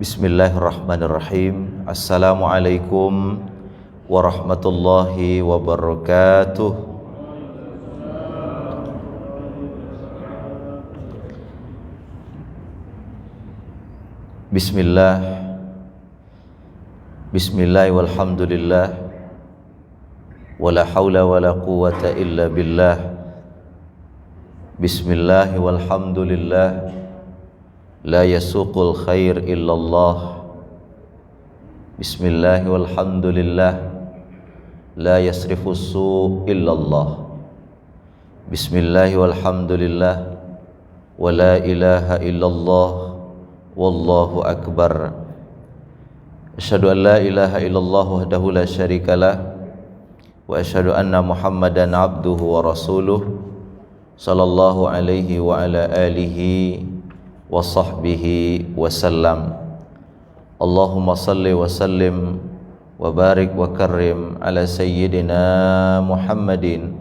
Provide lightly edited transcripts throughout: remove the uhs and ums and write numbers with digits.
Bismillahirrahmanirrahim. Assalamualaikum warahmatullahi wabarakatuh. Bismillah. Bismillah walhamdulillah. Wala hawla wala quwwata illa billah. Bismillah walhamdulillah. La yasuqul khair illallah. Bismillah walhamdulillah. La yasrifus su' illallah. Bismillah walhamdulillah. Wa la ilaha illallah. Wallahu akbar. Asyhadu an la ilaha illallah wahdahu la syarikalah. Wa asyhadu anna Muhammadan abduhu wa rasuluh. Sallallahu alaihi wa ala alihi wa sahbihi wasallam. Allahumma salli wa sallim wa barik wa karrim ala sayyidina Muhammadin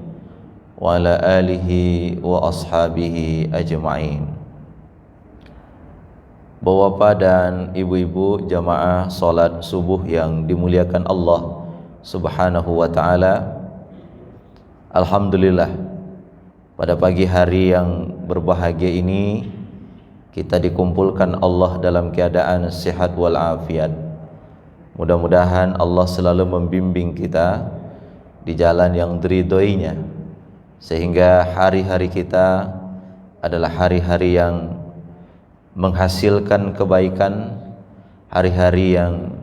wa ala alihi wa ashabihi ajma'in. Bapak dan ibu-ibu jamaah salat subuh yang dimuliakan Allah Subhanahu wa ta'ala, alhamdulillah pada pagi hari yang berbahagia ini kita dikumpulkan Allah dalam keadaan sehat walafiat. Mudah-mudahan Allah selalu membimbing kita di jalan yang diridhoinya, sehingga hari-hari kita adalah hari-hari yang menghasilkan kebaikan, hari-hari yang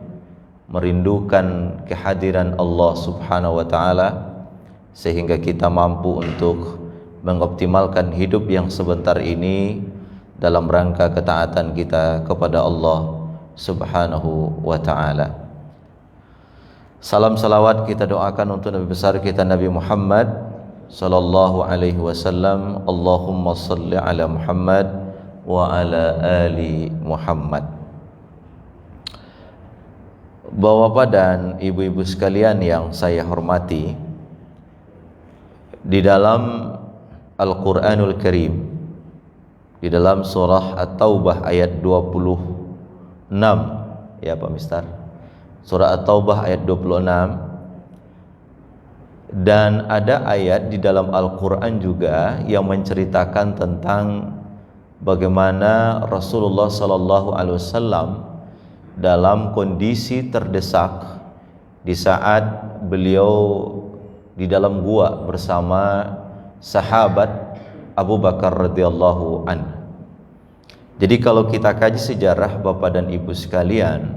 merindukan kehadiran Allah Subhanahu wa ta'ala, sehingga kita mampu untuk mengoptimalkan hidup yang sebentar ini dalam rangka ketaatan kita kepada Allah Subhanahu wa ta'ala. Salam salawat kita doakan untuk Nabi besar kita Nabi Muhammad sallallahu alaihi wasallam. Allahumma salli ala Muhammad wa ala ali Muhammad. Bapak dan ibu-ibu sekalian yang saya hormati, di dalam Al-Quranul Karim, di dalam surah At-Taubah ayat 26, ya Pak Mister, surah At-Taubah ayat 26, dan ada ayat di dalam Al-Quran juga yang menceritakan tentang bagaimana Rasulullah SAW dalam kondisi terdesak di saat beliau di dalam gua bersama sahabat Abu Bakar radhiyallahu anhu. Jadi kalau kita kaji sejarah Bapak dan Ibu sekalian,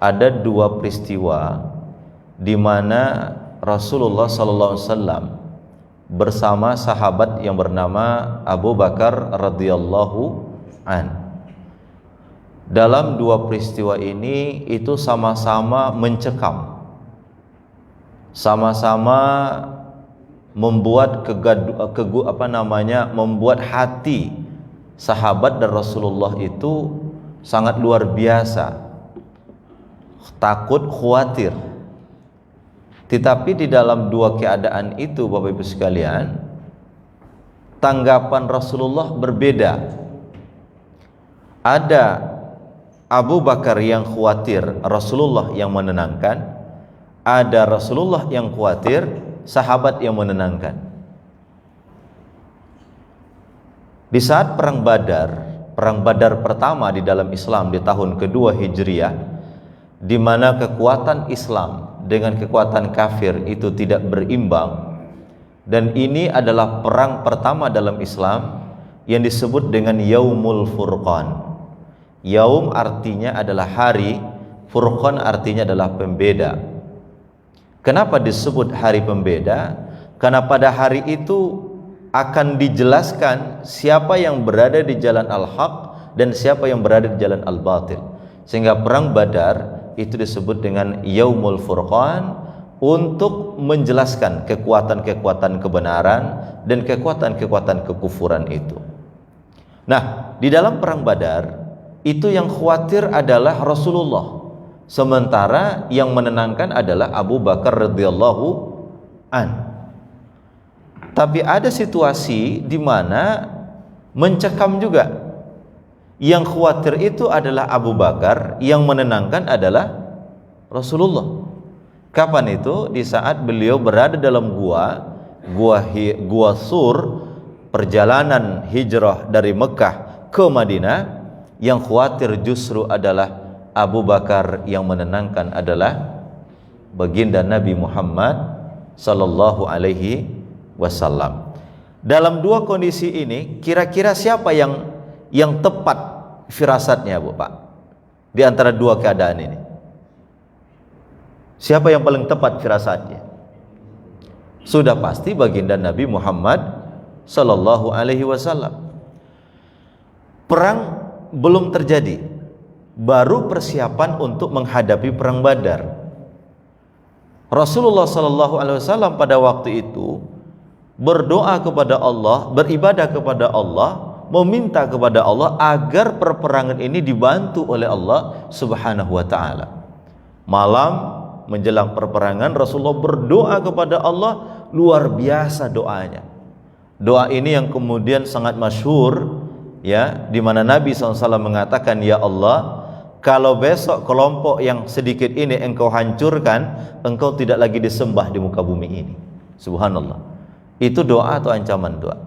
ada dua peristiwa di mana Rasulullah SAW bersama sahabat yang bernama Abu Bakar radhiyallahu anhu. Dalam dua peristiwa ini itu sama-sama mencekam, sama-sama membuat membuat hati sahabat dan Rasulullah itu sangat luar biasa, takut, khawatir. Tetapi di dalam dua keadaan itu Bapak Ibu sekalian, tanggapan Rasulullah berbeda. Ada Abu Bakar yang khawatir, Rasulullah yang menenangkan. Ada Rasulullah yang khawatir, sahabat yang menenangkan. Di saat perang Badar pertama di dalam Islam di tahun kedua Hijriah, di mana kekuatan Islam dengan kekuatan kafir itu tidak berimbang, dan ini adalah perang pertama dalam Islam yang disebut dengan Yaumul Furqan. Yaum artinya adalah hari, Furqan artinya adalah pembeda. Kenapa disebut hari pembeda? Karena pada hari itu akan dijelaskan siapa yang berada di jalan al-haq dan siapa yang berada di jalan al-batil. Sehingga perang Badar itu disebut dengan Yaumul Furqan, untuk menjelaskan kekuatan-kekuatan kebenaran dan kekuatan-kekuatan kekufuran itu. Nah, di dalam perang Badar itu yang khawatir adalah Rasulullah, sementara yang menenangkan adalah Abu Bakar radhiyallahu an. Tapi ada situasi di mana mencekam juga, Yang khawatir itu adalah Abu Bakar, yang menenangkan adalah Rasulullah. Kapan itu? Di saat beliau berada dalam gua Sur, perjalanan hijrah dari Mekah ke Madinah. Yang khawatir justru adalah Abu Bakar, yang menenangkan adalah baginda Nabi Muhammad sallallahu alaihi wasallam. Dalam dua kondisi ini, kira-kira siapa yang tepat firasatnya, Bu Pak? Di antara dua keadaan ini, siapa yang paling tepat firasatnya? Sudah pasti baginda Nabi Muhammad sallallahu alaihi wasallam. Perang belum terjadi, baru persiapan untuk menghadapi perang Badar. Rasulullah sallallahu alaihi wasallam pada waktu itu berdoa kepada Allah, beribadah kepada Allah, meminta kepada Allah agar perperangan ini dibantu oleh Allah Subhanahu wa taala. Malam menjelang perperangan, Rasulullah berdoa kepada Allah, luar biasa doanya. Doa ini yang kemudian sangat masyhur, ya, di mana Nabi SAW mengatakan, ya Allah, kalau besok kelompok yang sedikit ini engkau hancurkan, engkau tidak lagi disembah di muka bumi ini. Subhanallah. Itu doa atau ancaman doa?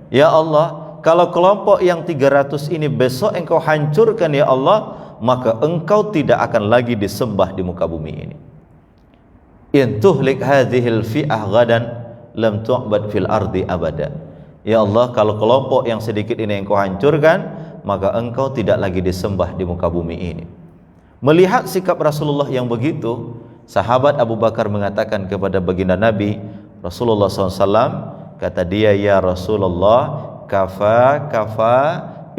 Ya Allah, kalau kelompok yang 300 ini besok engkau hancurkan ya Allah, maka engkau tidak akan lagi disembah di muka bumi ini. In tuhlik hadhil fi'ah ghadan lam tu'bad fil ardi abada. Ya Allah, kalau kelompok yang sedikit ini engkau hancurkan, maka engkau tidak lagi disembah di muka bumi ini. Melihat sikap Rasulullah yang begitu, sahabat Abu Bakar mengatakan kepada baginda Nabi Rasulullah SAW, kata dia, ya Rasulullah, kafa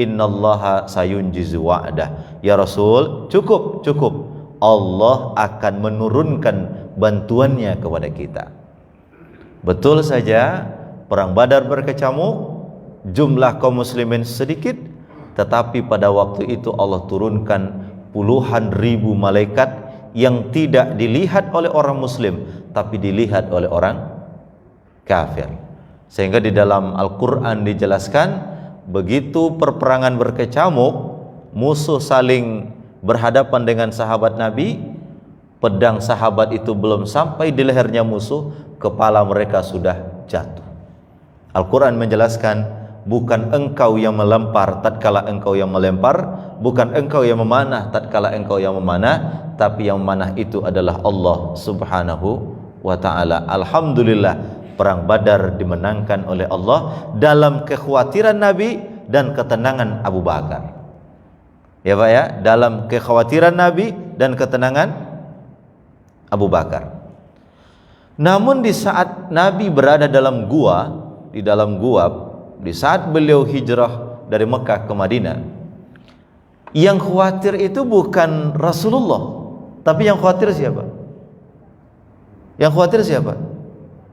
innallaha sayunjizu wa'dah. Ya Rasul, cukup, Allah akan menurunkan bantuannya kepada kita. Betul saja, perang Badar berkecamuk, jumlah kaum muslimin sedikit, tetapi pada waktu itu Allah turunkan puluhan ribu malaikat yang tidak dilihat oleh orang muslim, tapi dilihat oleh orang kafir. Sehingga di dalam Al-Quran dijelaskan, begitu perperangan berkecamuk, musuh saling berhadapan dengan sahabat Nabi, pedang sahabat itu belum sampai di lehernya musuh, kepala mereka sudah jatuh. Al-Quran menjelaskan, bukan engkau yang melempar tatkala engkau yang melempar, bukan engkau yang memanah tatkala engkau yang memanah, tapi yang memanah itu adalah Allah Subhanahu wa ta'ala. Alhamdulillah, perang Badar dimenangkan oleh Allah dalam kekhawatiran Nabi dan ketenangan Abu Bakar. Ya Pak ya, dalam kekhawatiran Nabi dan ketenangan Abu Bakar. Namun di saat Nabi berada dalam gua, di saat beliau hijrah dari Mekah ke Madinah, yang khawatir itu bukan Rasulullah, tapi yang khawatir siapa? Yang khawatir siapa?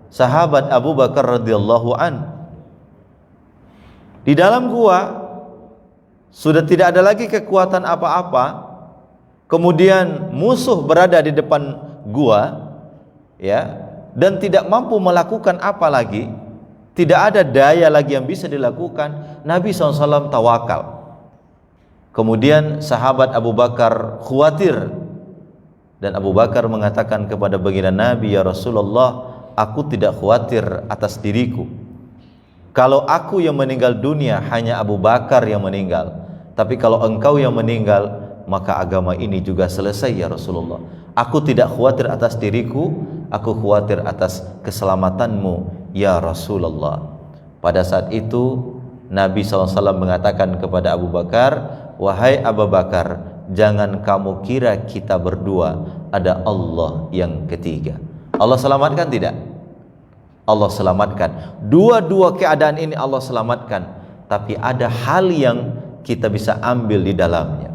Sahabat Abu Bakar radhiyallahu an. Di dalam gua sudah tidak ada lagi kekuatan apa-apa. Kemudian musuh berada di depan gua, ya, dan tidak mampu melakukan apa lagi. Tidak ada daya lagi yang bisa dilakukan. Nabi SAW tawakal. Kemudian sahabat Abu Bakar khawatir, dan Abu Bakar mengatakan kepada baginda Nabi, ya Rasulullah, aku tidak khawatir atas diriku. Kalau aku yang meninggal dunia, hanya Abu Bakar yang meninggal. Tapi kalau engkau yang meninggal, maka agama ini juga selesai ya Rasulullah. Aku tidak khawatir atas diriku, aku khawatir atas keselamatanmu ya Rasulullah. Pada saat itu Nabi SAW mengatakan kepada Abu Bakar, wahai Abu Bakar, jangan kamu kira kita berdua, ada Allah yang ketiga. Allah selamatkan tidak? Allah selamatkan. Dua-dua keadaan ini Allah selamatkan. Tapi ada hal yang kita bisa ambil di dalamnya.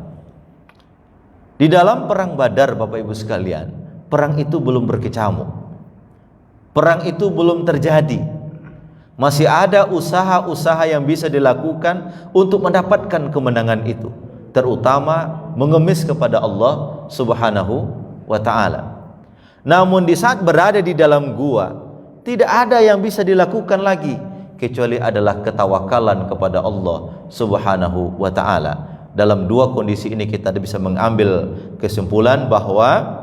Di dalam perang Badar, Bapak Ibu sekalian, perang itu belum berkecamuk. Perang itu belum terjadi. Masih ada usaha-usaha yang bisa dilakukan untuk mendapatkan kemenangan itu, terutama mengemis kepada Allah Subhanahu wa ta'ala. Namun di saat berada di dalam gua, tidak ada yang bisa dilakukan lagi kecuali adalah ketawakalan kepada Allah Subhanahu wa taala. Dalam dua kondisi ini kita bisa mengambil kesimpulan bahwa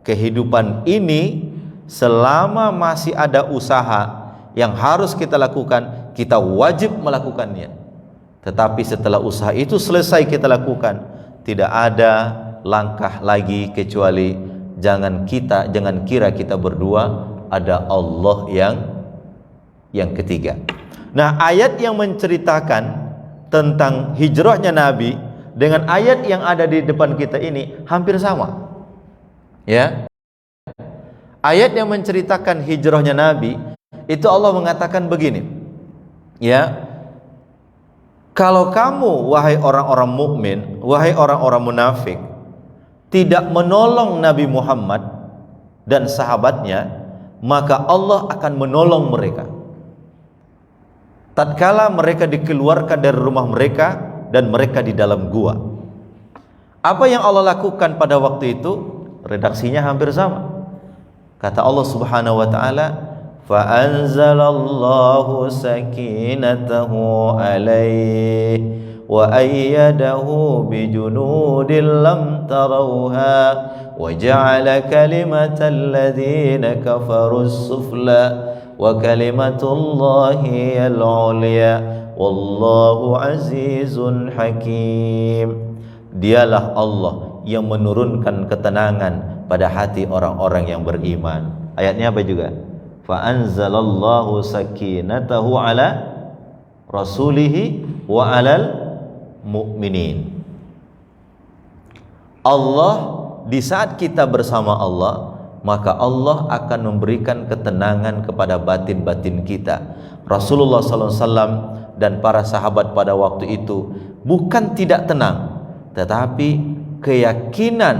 kehidupan ini selama masih ada usaha yang harus kita lakukan, kita wajib melakukannya. Tetapi setelah usaha itu selesai kita lakukan, tidak ada langkah lagi kecuali jangan kira kita berdua, ada Allah yang ketiga. Nah, ayat yang menceritakan tentang hijrahnya Nabi dengan ayat yang ada di depan kita ini hampir sama. Ya. Ayat yang menceritakan hijrahnya Nabi itu Allah mengatakan begini. Ya. Kalau kamu wahai orang-orang mukmin, wahai orang-orang munafik, tidak menolong Nabi Muhammad dan sahabatnya, maka Allah akan menolong mereka. Tatkala mereka dikeluarkan dari rumah mereka dan mereka di dalam gua. Apa yang Allah lakukan pada waktu itu? Redaksinya hampir sama. Kata Allah Subhanahu wa taala, fa anzalallahu sakinatahu alaihi wa ayyadahu bijunudin lam tarawha wa ja'ala kalimatal ladzina kafaru as-sufla wa kalimatullahi al-'ulya wallahu azizun hakim. Dialah Allah yang menurunkan ketenangan pada hati orang-orang yang beriman. Ayatnya apa juga? Fa anzalallahu sakinatahu ala rasulihi wa alal mu'minin. Allah, di saat kita bersama Allah, maka Allah akan memberikan ketenangan kepada batin-batin kita. Rasulullah SAW dan para sahabat pada waktu itu bukan tidak tenang, tetapi keyakinan,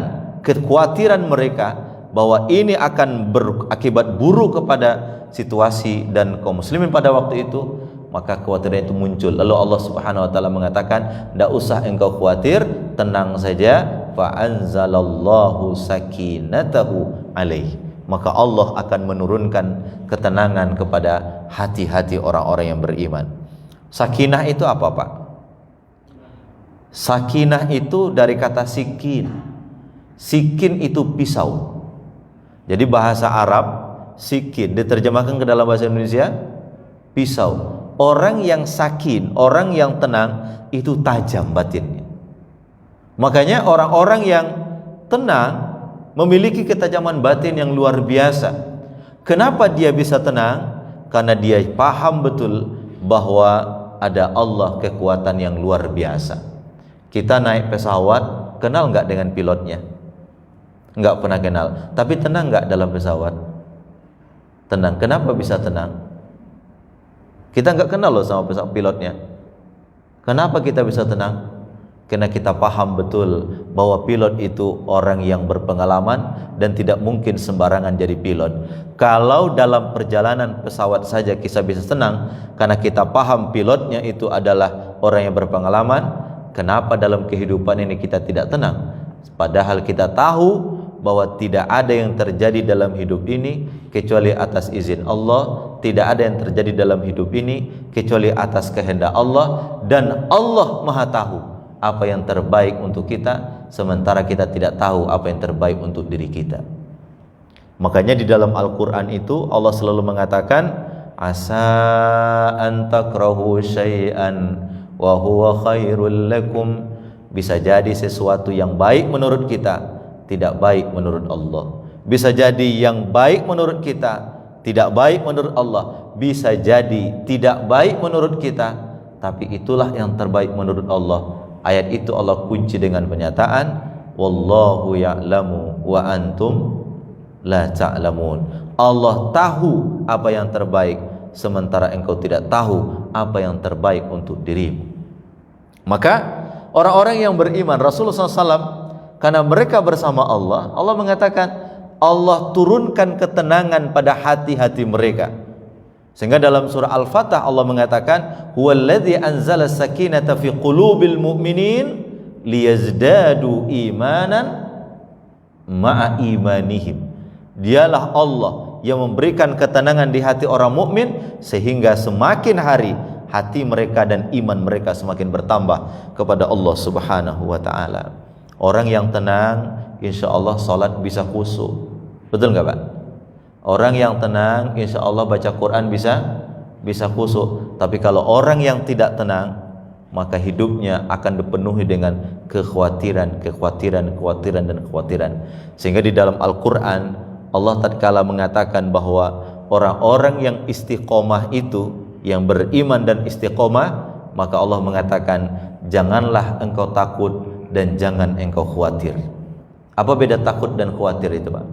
kekhawatiran mereka bahwa ini akan berakibat buruk kepada situasi dan kaum muslimin pada waktu itu, maka kekhawatiran itu muncul. Lalu Allah Subhanahu wa taala mengatakan, "Tidak usah engkau khawatir, tenang saja." Fa anzalallahu sakinatahu alaihi. Maka Allah akan menurunkan ketenangan kepada hati-hati orang-orang yang beriman. Sakinah itu apa, Pak? Sakinah itu dari kata sikin. Sikin itu pisau. Jadi bahasa Arab sikin diterjemahkan ke dalam bahasa Indonesia pisau. Orang yang sakin, orang yang tenang itu tajam batinnya. Makanya orang-orang yang tenang memiliki ketajaman batin yang luar biasa. Kenapa dia bisa tenang? Karena dia paham betul bahwa ada Allah, kekuatan yang luar biasa. Kita naik pesawat, kenal nggak dengan pilotnya? Nggak pernah kenal. Tapi tenang nggak dalam pesawat? Tenang. Kenapa bisa tenang? Kita nggak kenal loh sama pilotnya. Kenapa kita bisa tenang? Karena kita paham betul bahwa pilot itu orang yang berpengalaman dan tidak mungkin sembarangan jadi pilot. Kalau dalam perjalanan pesawat saja kita bisa tenang karena kita paham pilotnya itu adalah orang yang berpengalaman, kenapa dalam kehidupan ini kita tidak tenang? Padahal kita tahu bahwa tidak ada yang terjadi dalam hidup ini kecuali atas izin Allah, tidak ada yang terjadi dalam hidup ini kecuali atas kehendak Allah, dan Allah Maha tahu apa yang terbaik untuk kita, sementara kita tidak tahu apa yang terbaik untuk diri kita. Makanya di dalam Al-Quran itu Allah selalu mengatakan, asa an takrahu syai'an wa huwa khairul lakum. Bisa jadi sesuatu yang baik menurut kita tidak baik menurut Allah. Bisa jadi yang baik menurut kita tidak baik menurut Allah. Bisa jadi tidak baik menurut kita, tapi itulah yang terbaik menurut Allah. Ayat itu Allah kunci dengan pernyataan, wallahu ya'lamu wa antum la ta'lamun. Allah tahu apa yang terbaik, sementara engkau tidak tahu apa yang terbaik untuk dirimu. Maka orang-orang yang beriman, Rasulullah SAW, karena mereka bersama Allah, Allah mengatakan Allah turunkan ketenangan pada hati-hati mereka. Sehingga dalam surah Al-Fatah Allah mengatakan, huwallazi anzala sakinata fi qulubil mu'minin liyazdadu imanan ma'a imanihim. Dialah Allah yang memberikan ketenangan di hati orang mukmin, sehingga semakin hari hati mereka dan iman mereka semakin bertambah kepada Allah Subhanahu wa taala. Orang yang tenang, insya Allah salat bisa khusyuk. Betul nggak Pak? Orang yang tenang, insya Allah baca Quran bisa khusyuk. Tapi kalau orang yang tidak tenang, maka hidupnya akan dipenuhi dengan kekhawatiran. Sehingga di dalam Al-Quran Allah tatkala mengatakan bahwa orang-orang yang istiqomah itu, yang beriman dan istiqomah, maka Allah mengatakan janganlah engkau takut dan jangan engkau khawatir. Apa beda takut dan khawatir itu Pak?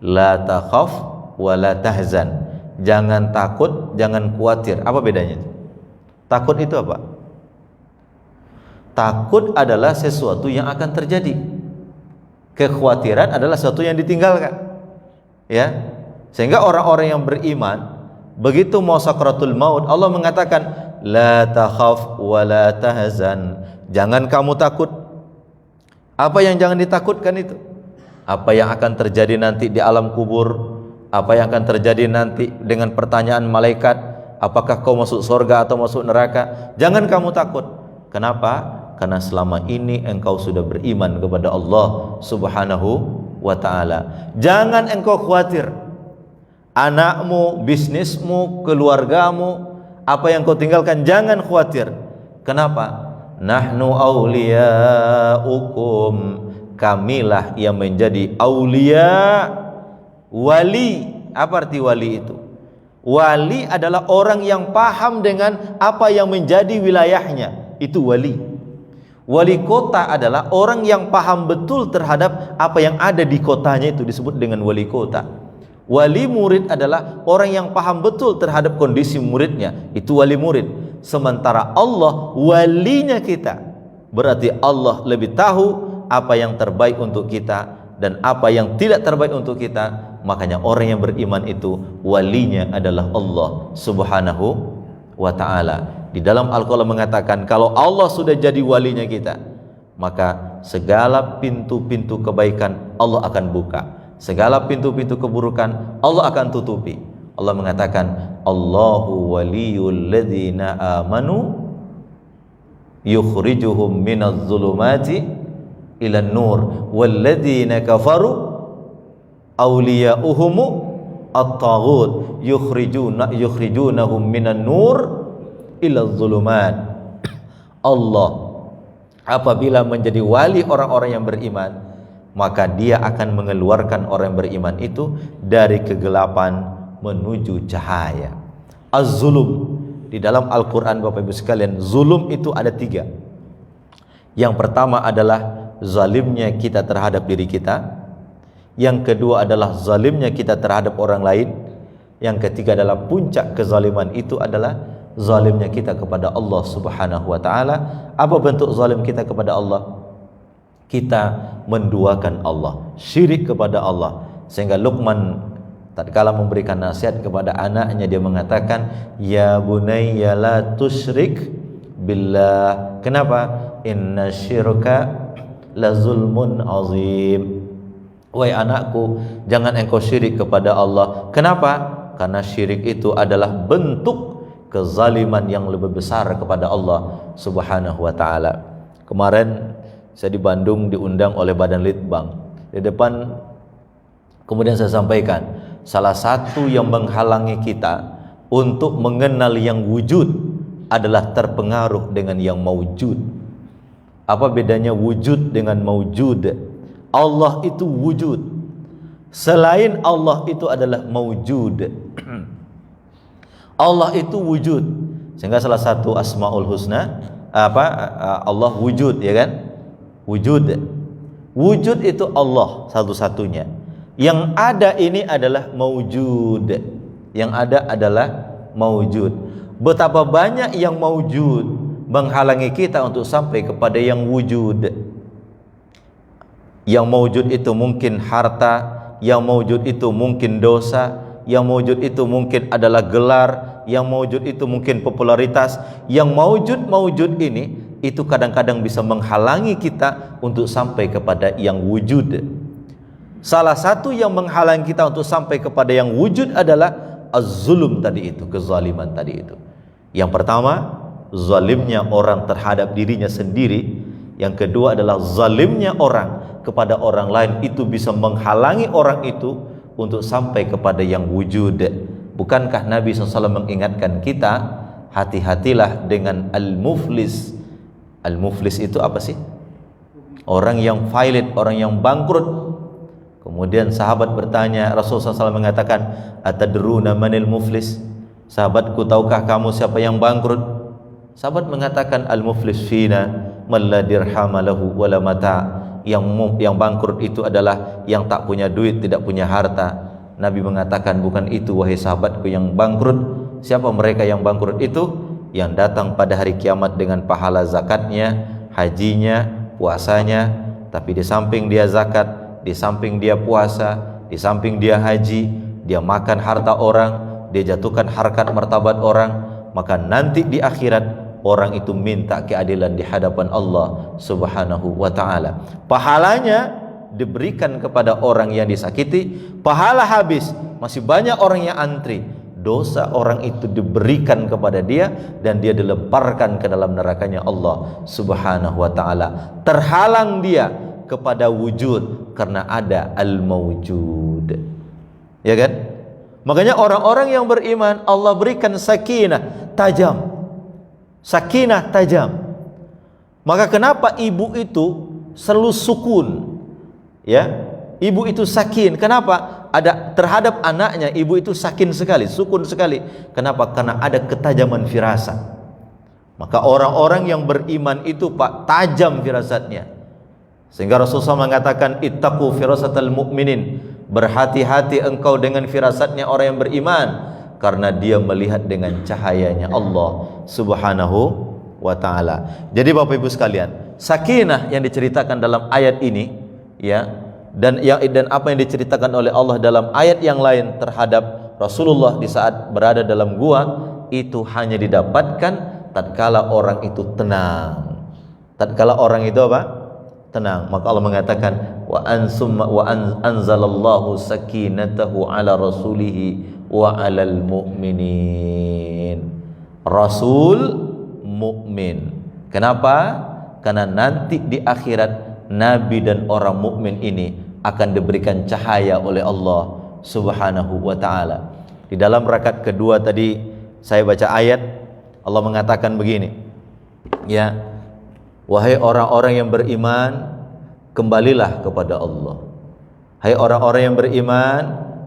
La takhaf wa la tahzan. Jangan takut, jangan khawatir. Apa bedanya? Takut itu apa? Takut adalah sesuatu yang akan terjadi. Kekhawatiran adalah sesuatu yang ditinggalkan. Ya. Sehingga orang-orang yang beriman, begitu mau sakratul maut, Allah mengatakan la takhaf wa la tahzan. Jangan kamu takut. Apa yang jangan ditakutkan itu? Apa yang akan terjadi nanti di alam kubur? Apa yang akan terjadi nanti dengan pertanyaan malaikat? Apakah kau masuk surga atau masuk neraka? Jangan kamu takut. Kenapa? Karena selama ini engkau sudah beriman kepada Allah Subhanahu wa ta'ala. Jangan engkau khawatir. Anakmu, bisnismu, keluargamu, apa yang kau tinggalkan, jangan khawatir. Kenapa? Nahnu awliyaukum. Kamilah yang menjadi aulia, wali. Apa arti wali itu? Wali adalah orang yang paham dengan apa yang menjadi wilayahnya. Itu wali. Wali kota adalah orang yang paham betul terhadap apa yang ada di kotanya, itu disebut dengan wali kota. Wali murid adalah orang yang paham betul terhadap kondisi muridnya, itu wali murid. Sementara Allah walinya kita, berarti Allah lebih tahu apa yang terbaik untuk kita dan apa yang tidak terbaik untuk kita. Makanya orang yang beriman itu walinya adalah Allah Subhanahu wa ta'ala. Di dalam Al-Quran mengatakan kalau Allah sudah jadi walinya kita, maka segala pintu-pintu kebaikan Allah akan buka, segala pintu-pintu keburukan Allah akan tutupi. Allah mengatakan Allahu waliyul ladzina amanu yukhrijuhum minadh dhulumati ilan nur walladzina kafaru awliya'uhumu at-taghut yukhrijunahum minan nur ila dhulumat. Allah apabila menjadi wali orang-orang yang beriman, maka dia akan mengeluarkan orang yang beriman itu dari kegelapan menuju cahaya. Az-zulum di dalam Al-Quran Bapak Ibu sekalian, zulum itu ada 3. Yang pertama adalah zalimnya kita terhadap diri kita. Yang kedua adalah zalimnya kita terhadap orang lain. Yang ketiga adalah puncak kezaliman itu adalah zalimnya kita kepada Allah Subhanahu wa ta'ala. Apa bentuk zalim kita kepada Allah? Kita menduakan Allah, syirik kepada Allah. Sehingga Luqman tatkala memberikan nasihat kepada anaknya, dia mengatakan ya bunayya la tusyrik billah. Kenapa? Inna syirka la zulmun azim. Wahai anakku, jangan engkau syirik kepada Allah. Kenapa? Karena syirik itu adalah bentuk kezaliman yang lebih besar kepada Allah Subhanahu wa ta'ala. Kemarin saya di Bandung diundang oleh Badan Litbang. Di depan kemudian saya sampaikan, salah satu yang menghalangi kita untuk mengenal yang wujud adalah terpengaruh dengan yang maujud. Apa bedanya wujud dengan maujud? Allah itu wujud, selain Allah itu adalah maujud. Allah itu wujud, sehingga salah satu Asmaul Husna Allah wujud, ya kan? Wujud. Wujud itu Allah satu-satunya. Yang ada ini adalah maujud. Yang ada adalah maujud. Betapa banyak yang maujud menghalangi kita untuk sampai kepada yang wujud. Yang maujud itu mungkin harta, yang maujud itu mungkin dosa, yang maujud itu mungkin adalah gelar, yang maujud itu mungkin popularitas. Yang maujud ini itu kadang-kadang bisa menghalangi kita untuk sampai kepada yang wujud. Salah satu yang menghalangi kita untuk sampai kepada yang wujud adalah az-zulm tadi itu, kezaliman tadi itu. Yang pertama, zalimnya orang terhadap dirinya sendiri. Yang kedua adalah zalimnya orang kepada orang lain, itu bisa menghalangi orang itu untuk sampai kepada yang wujud. Bukankah Nabi SAW mengingatkan kita, hati-hatilah dengan al-muflis. Al-muflis itu apa sih? Orang yang failit, orang yang bangkrut. Kemudian sahabat bertanya, Rasulullah SAW mengatakan, atadruna manil muflis? Sahabatku, tahukah kamu siapa yang bangkrut? Sahabat mengatakan, al-muflis fina man la dirhama lahu wala mata. Yang bangkrut itu adalah yang tak punya duit, tidak punya harta. Nabi mengatakan, bukan itu wahai sahabatku yang bangkrut. Siapa mereka yang bangkrut itu? Yang datang pada hari kiamat dengan pahala zakatnya, hajinya, puasanya, tapi di samping dia zakat, di samping dia puasa, di samping dia haji, dia makan harta orang, dia jatuhkan harkat martabat orang, maka nanti di akhirat orang itu minta keadilan di hadapan Allah Subhanahu wa taala. Pahalanya diberikan kepada orang yang disakiti, pahala habis, masih banyak orang yang antri. Dosa orang itu diberikan kepada dia dan dia dilemparkan ke dalam nerakanya Allah Subhanahu wa taala. Terhalang dia kepada wujud karena ada al-mawjud. Ya kan? Makanya orang-orang yang beriman Allah berikan sakinah tajam. Sakinah tajam. Maka kenapa ibu itu selalu sukun? Ya, ibu itu sakin. Kenapa? Ada terhadap anaknya, ibu itu sakin sekali, sukun sekali. Kenapa? Karena ada ketajaman firasat. Maka orang-orang yang beriman itu Pak, tajam firasatnya. Sehingga Rasulullah mengatakan, ittaqu firasatal mu'minin. Berhati-hati engkau dengan firasatnya orang yang beriman, karena dia melihat dengan cahayanya Allah Subhanahu wa taala. Jadi Bapak Ibu sekalian, sakinah yang diceritakan dalam ayat ini, ya, dan apa yang diceritakan oleh Allah dalam ayat yang lain terhadap Rasulullah di saat berada dalam gua, itu hanya didapatkan tatkala orang itu tenang. Tatkala orang itu apa? Tenang. Maka Allah mengatakan, anzalallahu sakinatahu ala rasulihi wa alal mu'minin. Rasul mukmin. Kenapa? Karena nanti di akhirat Nabi dan orang mukmin ini akan diberikan cahaya oleh Allah Subhanahu wa taala. Di dalam rakaat kedua tadi saya baca ayat, Allah mengatakan begini, ya, wahai orang-orang yang beriman, kembalilah kepada Allah. Hai orang-orang yang beriman,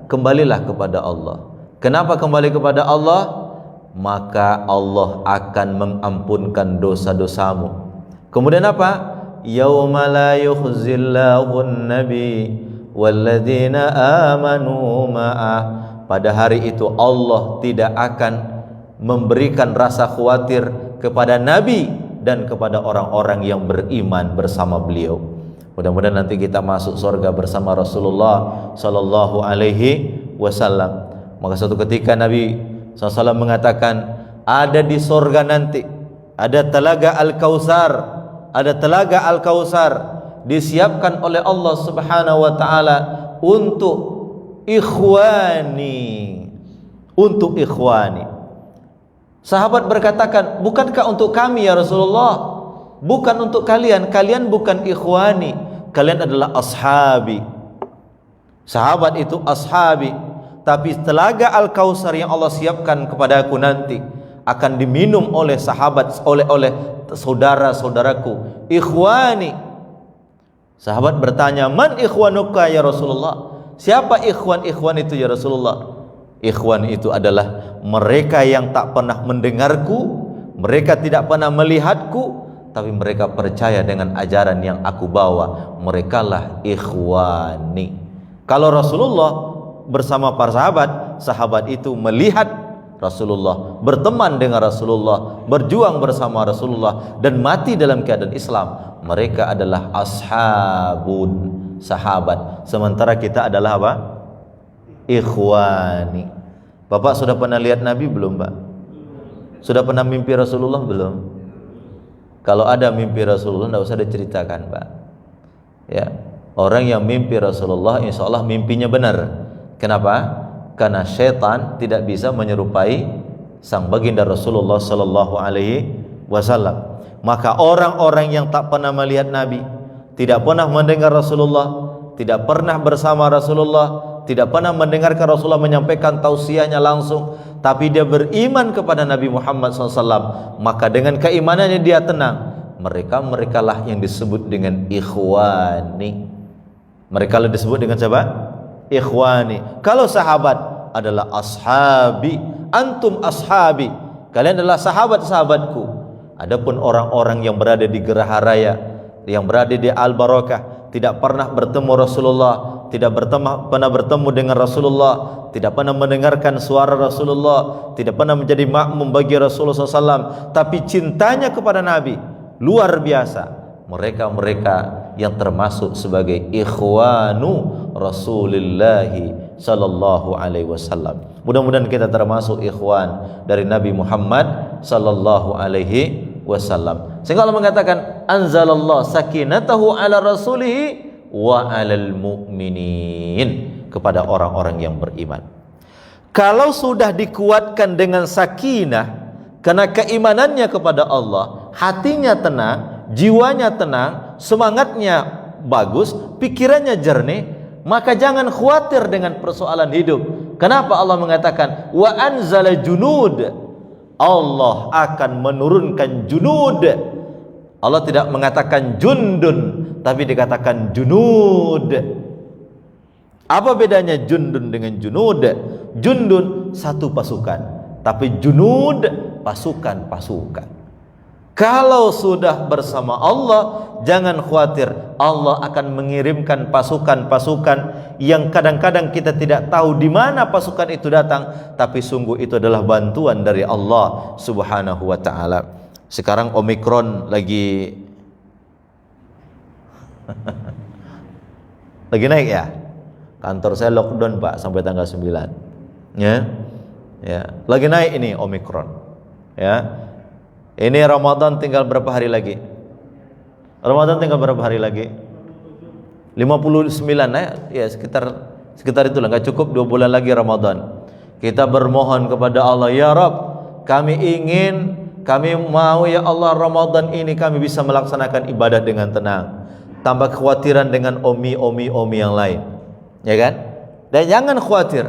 kembalilah kepada Allah. Kenapa kembali kepada Allah? Maka Allah akan mengampunkan dosa-dosamu. Kemudian apa? Yauma la yukhzillahu an-nabi walladzina amanu ma'ah. Pada hari itu Allah tidak akan memberikan rasa khawatir kepada Nabi dan kepada orang-orang yang beriman bersama beliau. Mudah-mudahan nanti kita masuk surga bersama Rasulullah sallallahu alaihi wasallam. Maka suatu ketika Nabi SAW mengatakan, ada di surga nanti ada telaga Al-Kautsar, ada telaga Al-Kautsar disiapkan oleh Allah Subhanahu wa taala untuk ikhwani, untuk ikhwani. Sahabat berkatakan, bukankah untuk kami ya Rasulullah? Bukan untuk kalian, kalian bukan ikhwani, kalian adalah ashabi. Sahabat itu ashabi, tapi telaga Al-Kautsar yang Allah siapkan kepada aku nanti akan diminum oleh sahabat, oleh saudara-saudaraku, ikhwani. Sahabat bertanya, man ikhwanuka ya Rasulullah? Siapa ikhwan-ikhwan itu ya Rasulullah? Ikhwan itu adalah mereka yang tak pernah mendengarku, mereka tidak pernah melihatku, tapi mereka percaya dengan ajaran yang aku bawa. Merekalah ikhwani. Kalau Rasulullah bersama para sahabat, sahabat itu melihat Rasulullah, berteman dengan Rasulullah, berjuang bersama Rasulullah, dan mati dalam keadaan Islam. Mereka adalah ashabun, sahabat. Sementara kita adalah apa? Ikhwani. Bapak sudah pernah lihat Nabi belum, Pak? Sudah pernah mimpi Rasulullah belum? Kalau ada mimpi Rasulullah, tidak usah diceritakan, Pak. Ya, Orang yang mimpi Rasulullah insya Allah mimpinya benar. Kenapa? Karena syaitan tidak bisa menyerupai sang baginda Rasulullah sallallahu alaihi wasallam. Maka orang-orang yang tak pernah melihat Nabi, tidak pernah mendengar Rasulullah, tidak pernah bersama Rasulullah, tidak pernah mendengarkan Rasulullah menyampaikan tausiahnya langsung, tapi dia beriman kepada Nabi Muhammad SAW, maka dengan keimanannya dia tenang. Mereka lah yang disebut dengan ikhwani. Mereka lah disebut dengan siapa? Ikhwani. Kalau sahabat adalah ashabi, antum ashabi, kalian adalah sahabat-sahabatku. Adapun orang-orang yang berada di Geraha Raya, yang berada di Al-Barakah, tidak pernah bertemu Rasulullah, tidak pernah bertemu dengan Rasulullah, tidak pernah mendengarkan suara Rasulullah, tidak pernah menjadi makmum bagi Rasulullah SAW, tapi cintanya kepada Nabi luar biasa. Mereka yang termasuk sebagai ikhwanu Rasulullah sallallahu alaihi wasallam. Mudah-mudahan kita termasuk ikhwan dari Nabi Muhammad sallallahu alaihi wasallam. Sehingga Allah mengatakan anzalallah sakinatahu ala rasulihi wa alal mu'minin, kepada orang-orang yang beriman. Kalau sudah dikuatkan dengan sakinah karena keimanannya kepada Allah, hatinya tenang, jiwanya tenang, semangatnya bagus, pikirannya jernih, maka jangan khawatir dengan persoalan hidup. Kenapa Allah mengatakan wa anzala junud? Allah akan menurunkan junud. Allah tidak mengatakan jundun, tapi dikatakan junud. Apa bedanya jundun dengan junud? Jundun satu pasukan, tapi junud pasukan-pasukan. Kalau sudah bersama Allah, jangan khawatir, Allah akan mengirimkan pasukan-pasukan yang kadang-kadang kita tidak tahu di mana pasukan itu datang, tapi sungguh itu adalah bantuan dari Allah Subhanahu wa taala. Sekarang Omikron lagi naik ya. Kantor saya lockdown Pak sampai tanggal 9. Ya. Lagi naik ini Omikron. Ya. Ini Ramadan tinggal berapa hari lagi? Ramadan tinggal berapa hari lagi? 59 ya, sekitar itulah, enggak cukup 2 bulan lagi Ramadan. Kita bermohon kepada Allah, ya Rabb, kami mau ya Allah, Ramadan ini kami bisa melaksanakan ibadah dengan tenang, tanpa kekhawatiran dengan omi yang lain. Ya kan? Dan jangan khawatir.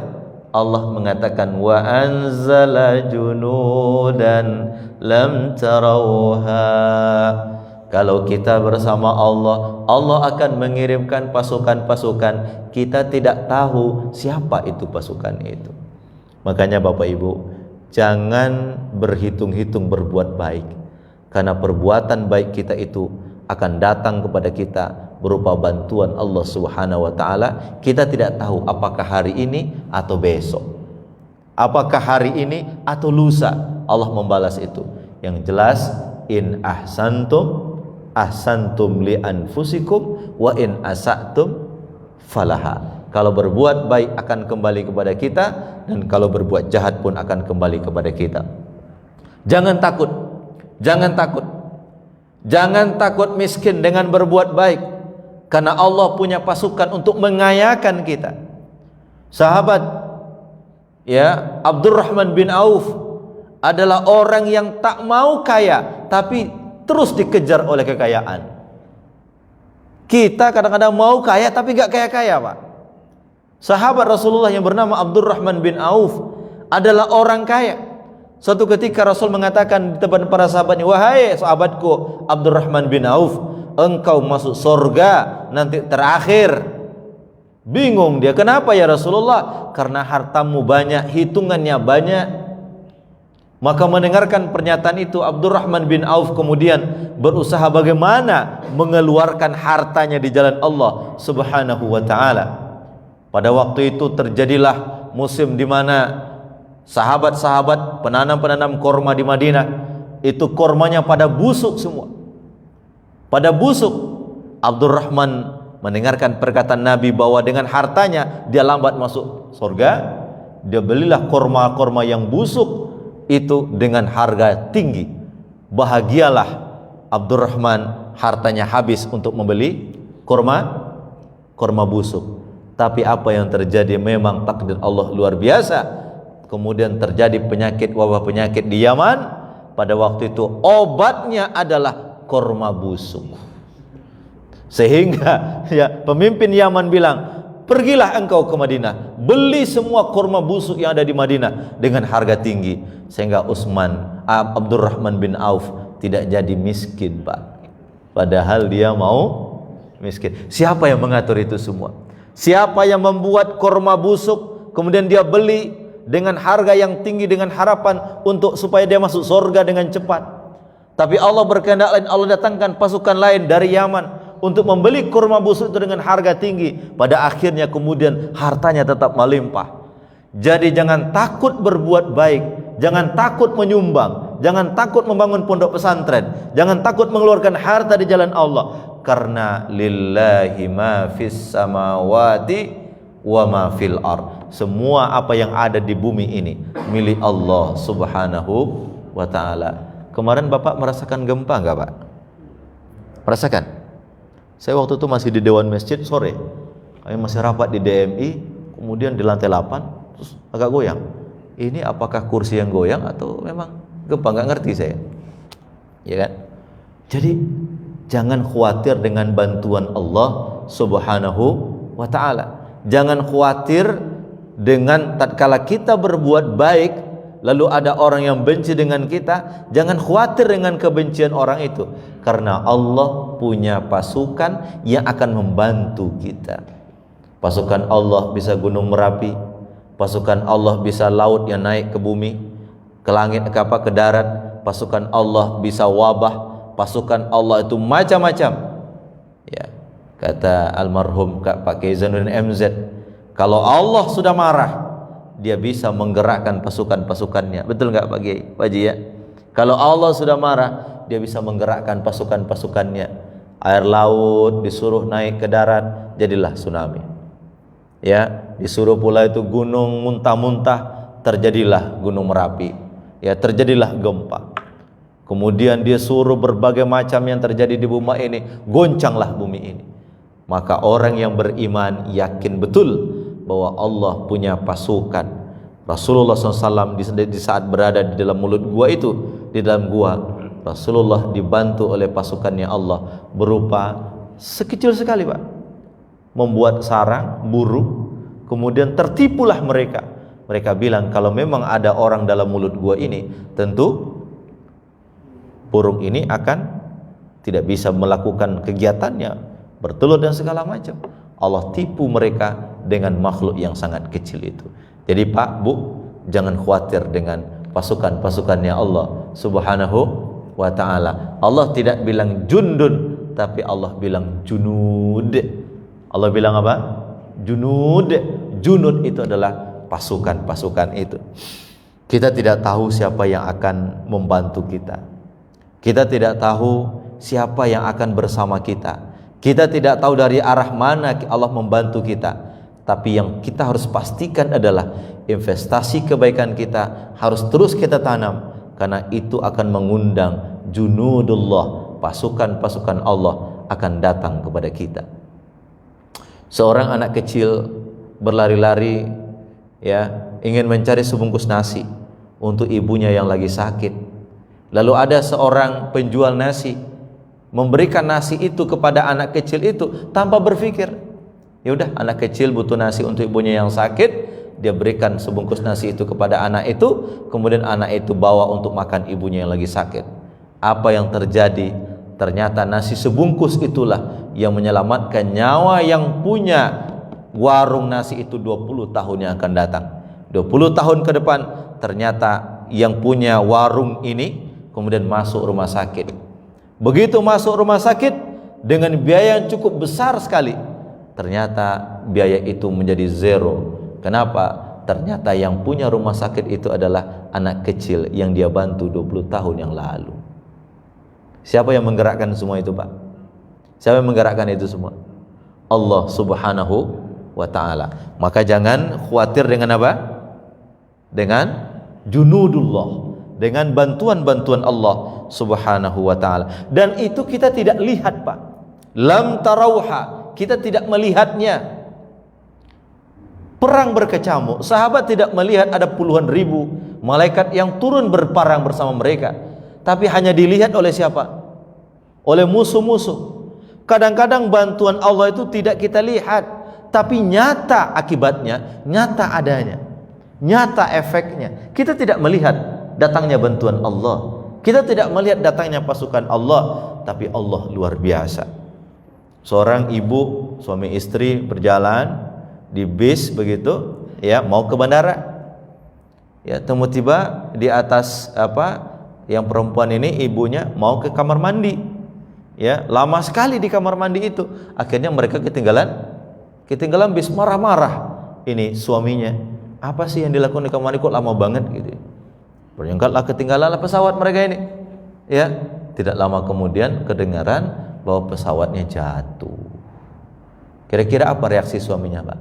Allah mengatakan wa anzala junudan lam tarauha. Kalau kita bersama Allah, Allah akan mengirimkan pasukan-pasukan, kita tidak tahu siapa itu pasukan itu. Makanya Bapak Ibu, jangan berhitung-hitung berbuat baik, karena perbuatan baik kita itu akan datang kepada kita berupa bantuan Allah Subhanahu wa taala. Kita tidak tahu apakah hari ini atau besok, apakah hari ini atau lusa Allah membalas itu. Yang jelas, in ahsantum li anfusikum wa in asatum falaha. Kalau berbuat baik akan kembali kepada kita, dan kalau berbuat jahat pun akan kembali kepada kita. Jangan takut, jangan takut miskin dengan berbuat baik, karena Allah punya pasukan untuk mengayakan kita. Sahabat ya, Abdurrahman bin Auf adalah orang yang tak mau kaya, tapi terus dikejar oleh kekayaan. Kita kadang-kadang mau kaya tapi gak kaya-kaya Pak. Sahabat Rasulullah yang bernama Abdurrahman bin Auf adalah orang kaya. Suatu ketika Rasul mengatakan di depan para sahabatnya, wahai sahabatku Abdurrahman bin Auf, engkau masuk surga nanti terakhir. Bingung dia, kenapa ya Rasulullah? Karena hartamu banyak, hitungannya banyak. Maka mendengarkan pernyataan itu, Abdurrahman bin Auf kemudian berusaha bagaimana mengeluarkan hartanya di jalan Allah Subhanahu wa taala. Pada waktu itu terjadilah musim di mana sahabat-sahabat penanam-penanam korma di Madinah itu kormanya pada busuk semua. Pada busuk. Abdurrahman mendengarkan perkataan Nabi bahwa dengan hartanya dia lambat masuk surga. Dia belilah korma-korma yang busuk itu dengan harga tinggi. Bahagialah Abdurrahman, hartanya habis untuk membeli korma kurma busuk. Tapi apa yang terjadi memang takdir Allah luar biasa. Kemudian terjadi wabah penyakit di Yaman. Pada waktu itu obatnya adalah kurma busuk. Sehingga ya pemimpin Yaman bilang, pergilah engkau ke Madinah, beli semua kurma busuk yang ada di Madinah dengan harga tinggi. Sehingga Abdurrahman bin Auf tidak jadi miskin, Pak. Padahal dia mau miskin. Siapa yang mengatur itu semua? Siapa yang membuat kurma busuk kemudian dia beli dengan harga yang tinggi dengan harapan supaya dia masuk surga dengan cepat? Tapi Allah berkehendak lain, Allah datangkan pasukan lain dari Yaman untuk membeli kurma busuk itu dengan harga tinggi. Pada akhirnya kemudian hartanya tetap melimpah. Jadi jangan takut berbuat baik, jangan takut menyumbang, jangan takut membangun pondok pesantren, jangan takut mengeluarkan harta di jalan Allah. Karena lillahi ma fis samawati wa ma fil ard. Semua apa yang ada di bumi ini milik Allah Subhanahu wa taala. Kemarin Bapak merasakan gempa enggak, Pak? Merasakan? Saya waktu itu masih di Dewan Masjid sore. Kami masih rapat di DMI, kemudian di lantai 8 terus agak goyang. Ini apakah kursi yang goyang atau memang gempa? Enggak ngerti saya. Ya kan? Jadi jangan khawatir dengan bantuan Allah Subhanahu wa taala. Jangan khawatir dengan tatkala kita berbuat baik lalu ada orang yang benci dengan kita, jangan khawatir dengan kebencian orang itu, karena Allah punya pasukan yang akan membantu kita. Pasukan Allah bisa gunung Merapi, pasukan Allah bisa laut yang naik ke bumi, ke langit, ke darat. Pasukan Allah bisa wabah. Pasukan Allah itu macam-macam. Ya, kata almarhum Pak Kiai Zainuddin MZ, kalau Allah sudah marah, dia bisa menggerakkan pasukan-pasukannya. Betul nggak Pak Kiai? Pak Haji ya? Kalau Allah sudah marah, dia bisa menggerakkan pasukan-pasukannya. Air laut disuruh naik ke darat, jadilah tsunami. Ya, disuruh pula itu gunung muntah-muntah, terjadilah gunung Merapi. Ya, terjadilah gempa. Kemudian dia suruh berbagai macam yang terjadi di bumi ini, goncanglah bumi ini. Maka orang yang beriman yakin betul bahwa Allah punya pasukan. Rasulullah SAW di saat berada di dalam mulut gua itu, di dalam gua, Rasulullah dibantu oleh pasukannya Allah berupa sekecil sekali, Pak, membuat sarang burung. Kemudian tertipulah mereka. Mereka bilang kalau memang ada orang dalam mulut gua ini, tentu burung ini akan tidak bisa melakukan kegiatannya, bertelur dan segala macam. Allah tipu mereka dengan makhluk yang sangat kecil itu. Jadi Pak, Bu, jangan khawatir dengan pasukan-pasukannya Allah Subhanahu wa ta'ala. Allah tidak bilang jundun, tapi Allah bilang junud. Allah bilang apa? Junud. Junud itu adalah pasukan-pasukan itu. Kita tidak tahu siapa yang akan membantu kita. Kita tidak tahu siapa yang akan bersama kita. Kita tidak tahu dari arah mana Allah membantu kita. Tapi yang kita harus pastikan adalah investasi kebaikan kita harus terus kita tanam, karena itu akan mengundang junudullah, pasukan-pasukan Allah akan datang kepada kita. Seorang anak kecil berlari-lari, ya, ingin mencari sebungkus nasi untuk ibunya yang lagi sakit. Lalu ada seorang penjual nasi memberikan nasi itu kepada anak kecil itu tanpa berpikir. Ya udah, anak kecil butuh nasi untuk ibunya yang sakit, dia berikan sebungkus nasi itu kepada anak itu, kemudian anak itu bawa untuk makan ibunya yang lagi sakit. Apa yang terjadi? Ternyata nasi sebungkus itulah yang menyelamatkan nyawa yang punya warung nasi itu 20 tahun yang akan datang. 20 tahun ke depan ternyata yang punya warung ini kemudian masuk rumah sakit. Begitu masuk rumah sakit dengan biaya yang cukup besar sekali, ternyata biaya itu menjadi zero. Kenapa? Ternyata yang punya rumah sakit itu adalah anak kecil yang dia bantu 20 tahun yang lalu. Siapa yang menggerakkan semua itu, Pak? Siapa yang menggerakkan itu semua? Allah Subhanahu wa ta'ala. Maka jangan khawatir dengan apa? Dengan junudullah, dengan bantuan-bantuan Allah Subhanahu wa ta'ala. Dan itu kita tidak lihat, Pak. Lam tarauha, kita tidak melihatnya. Perang berkecamuk, sahabat tidak melihat ada puluhan ribu malaikat yang turun berperang bersama mereka, tapi hanya dilihat oleh siapa? Oleh musuh-musuh. Kadang-kadang bantuan Allah itu tidak kita lihat, tapi nyata akibatnya, nyata adanya, nyata efeknya. Kita tidak melihat datangnya bantuan Allah, kita tidak melihat datangnya pasukan Allah, tapi Allah luar biasa. Seorang ibu, suami istri berjalan di bis begitu, ya, mau ke bandara. Ya, tiba-tiba di atas yang perempuan ini, ibunya mau ke kamar mandi. Ya, lama sekali di kamar mandi itu. Akhirnya mereka ketinggalan bis, marah-marah. Ini suaminya, apa sih yang dilakukan di kamar mandi kok lama banget gitu. Berangkatlah, ketinggalanlah pesawat mereka ini. Ya, tidak lama kemudian kedengaran bahwa pesawatnya jatuh. Kira-kira apa reaksi suaminya, Pak?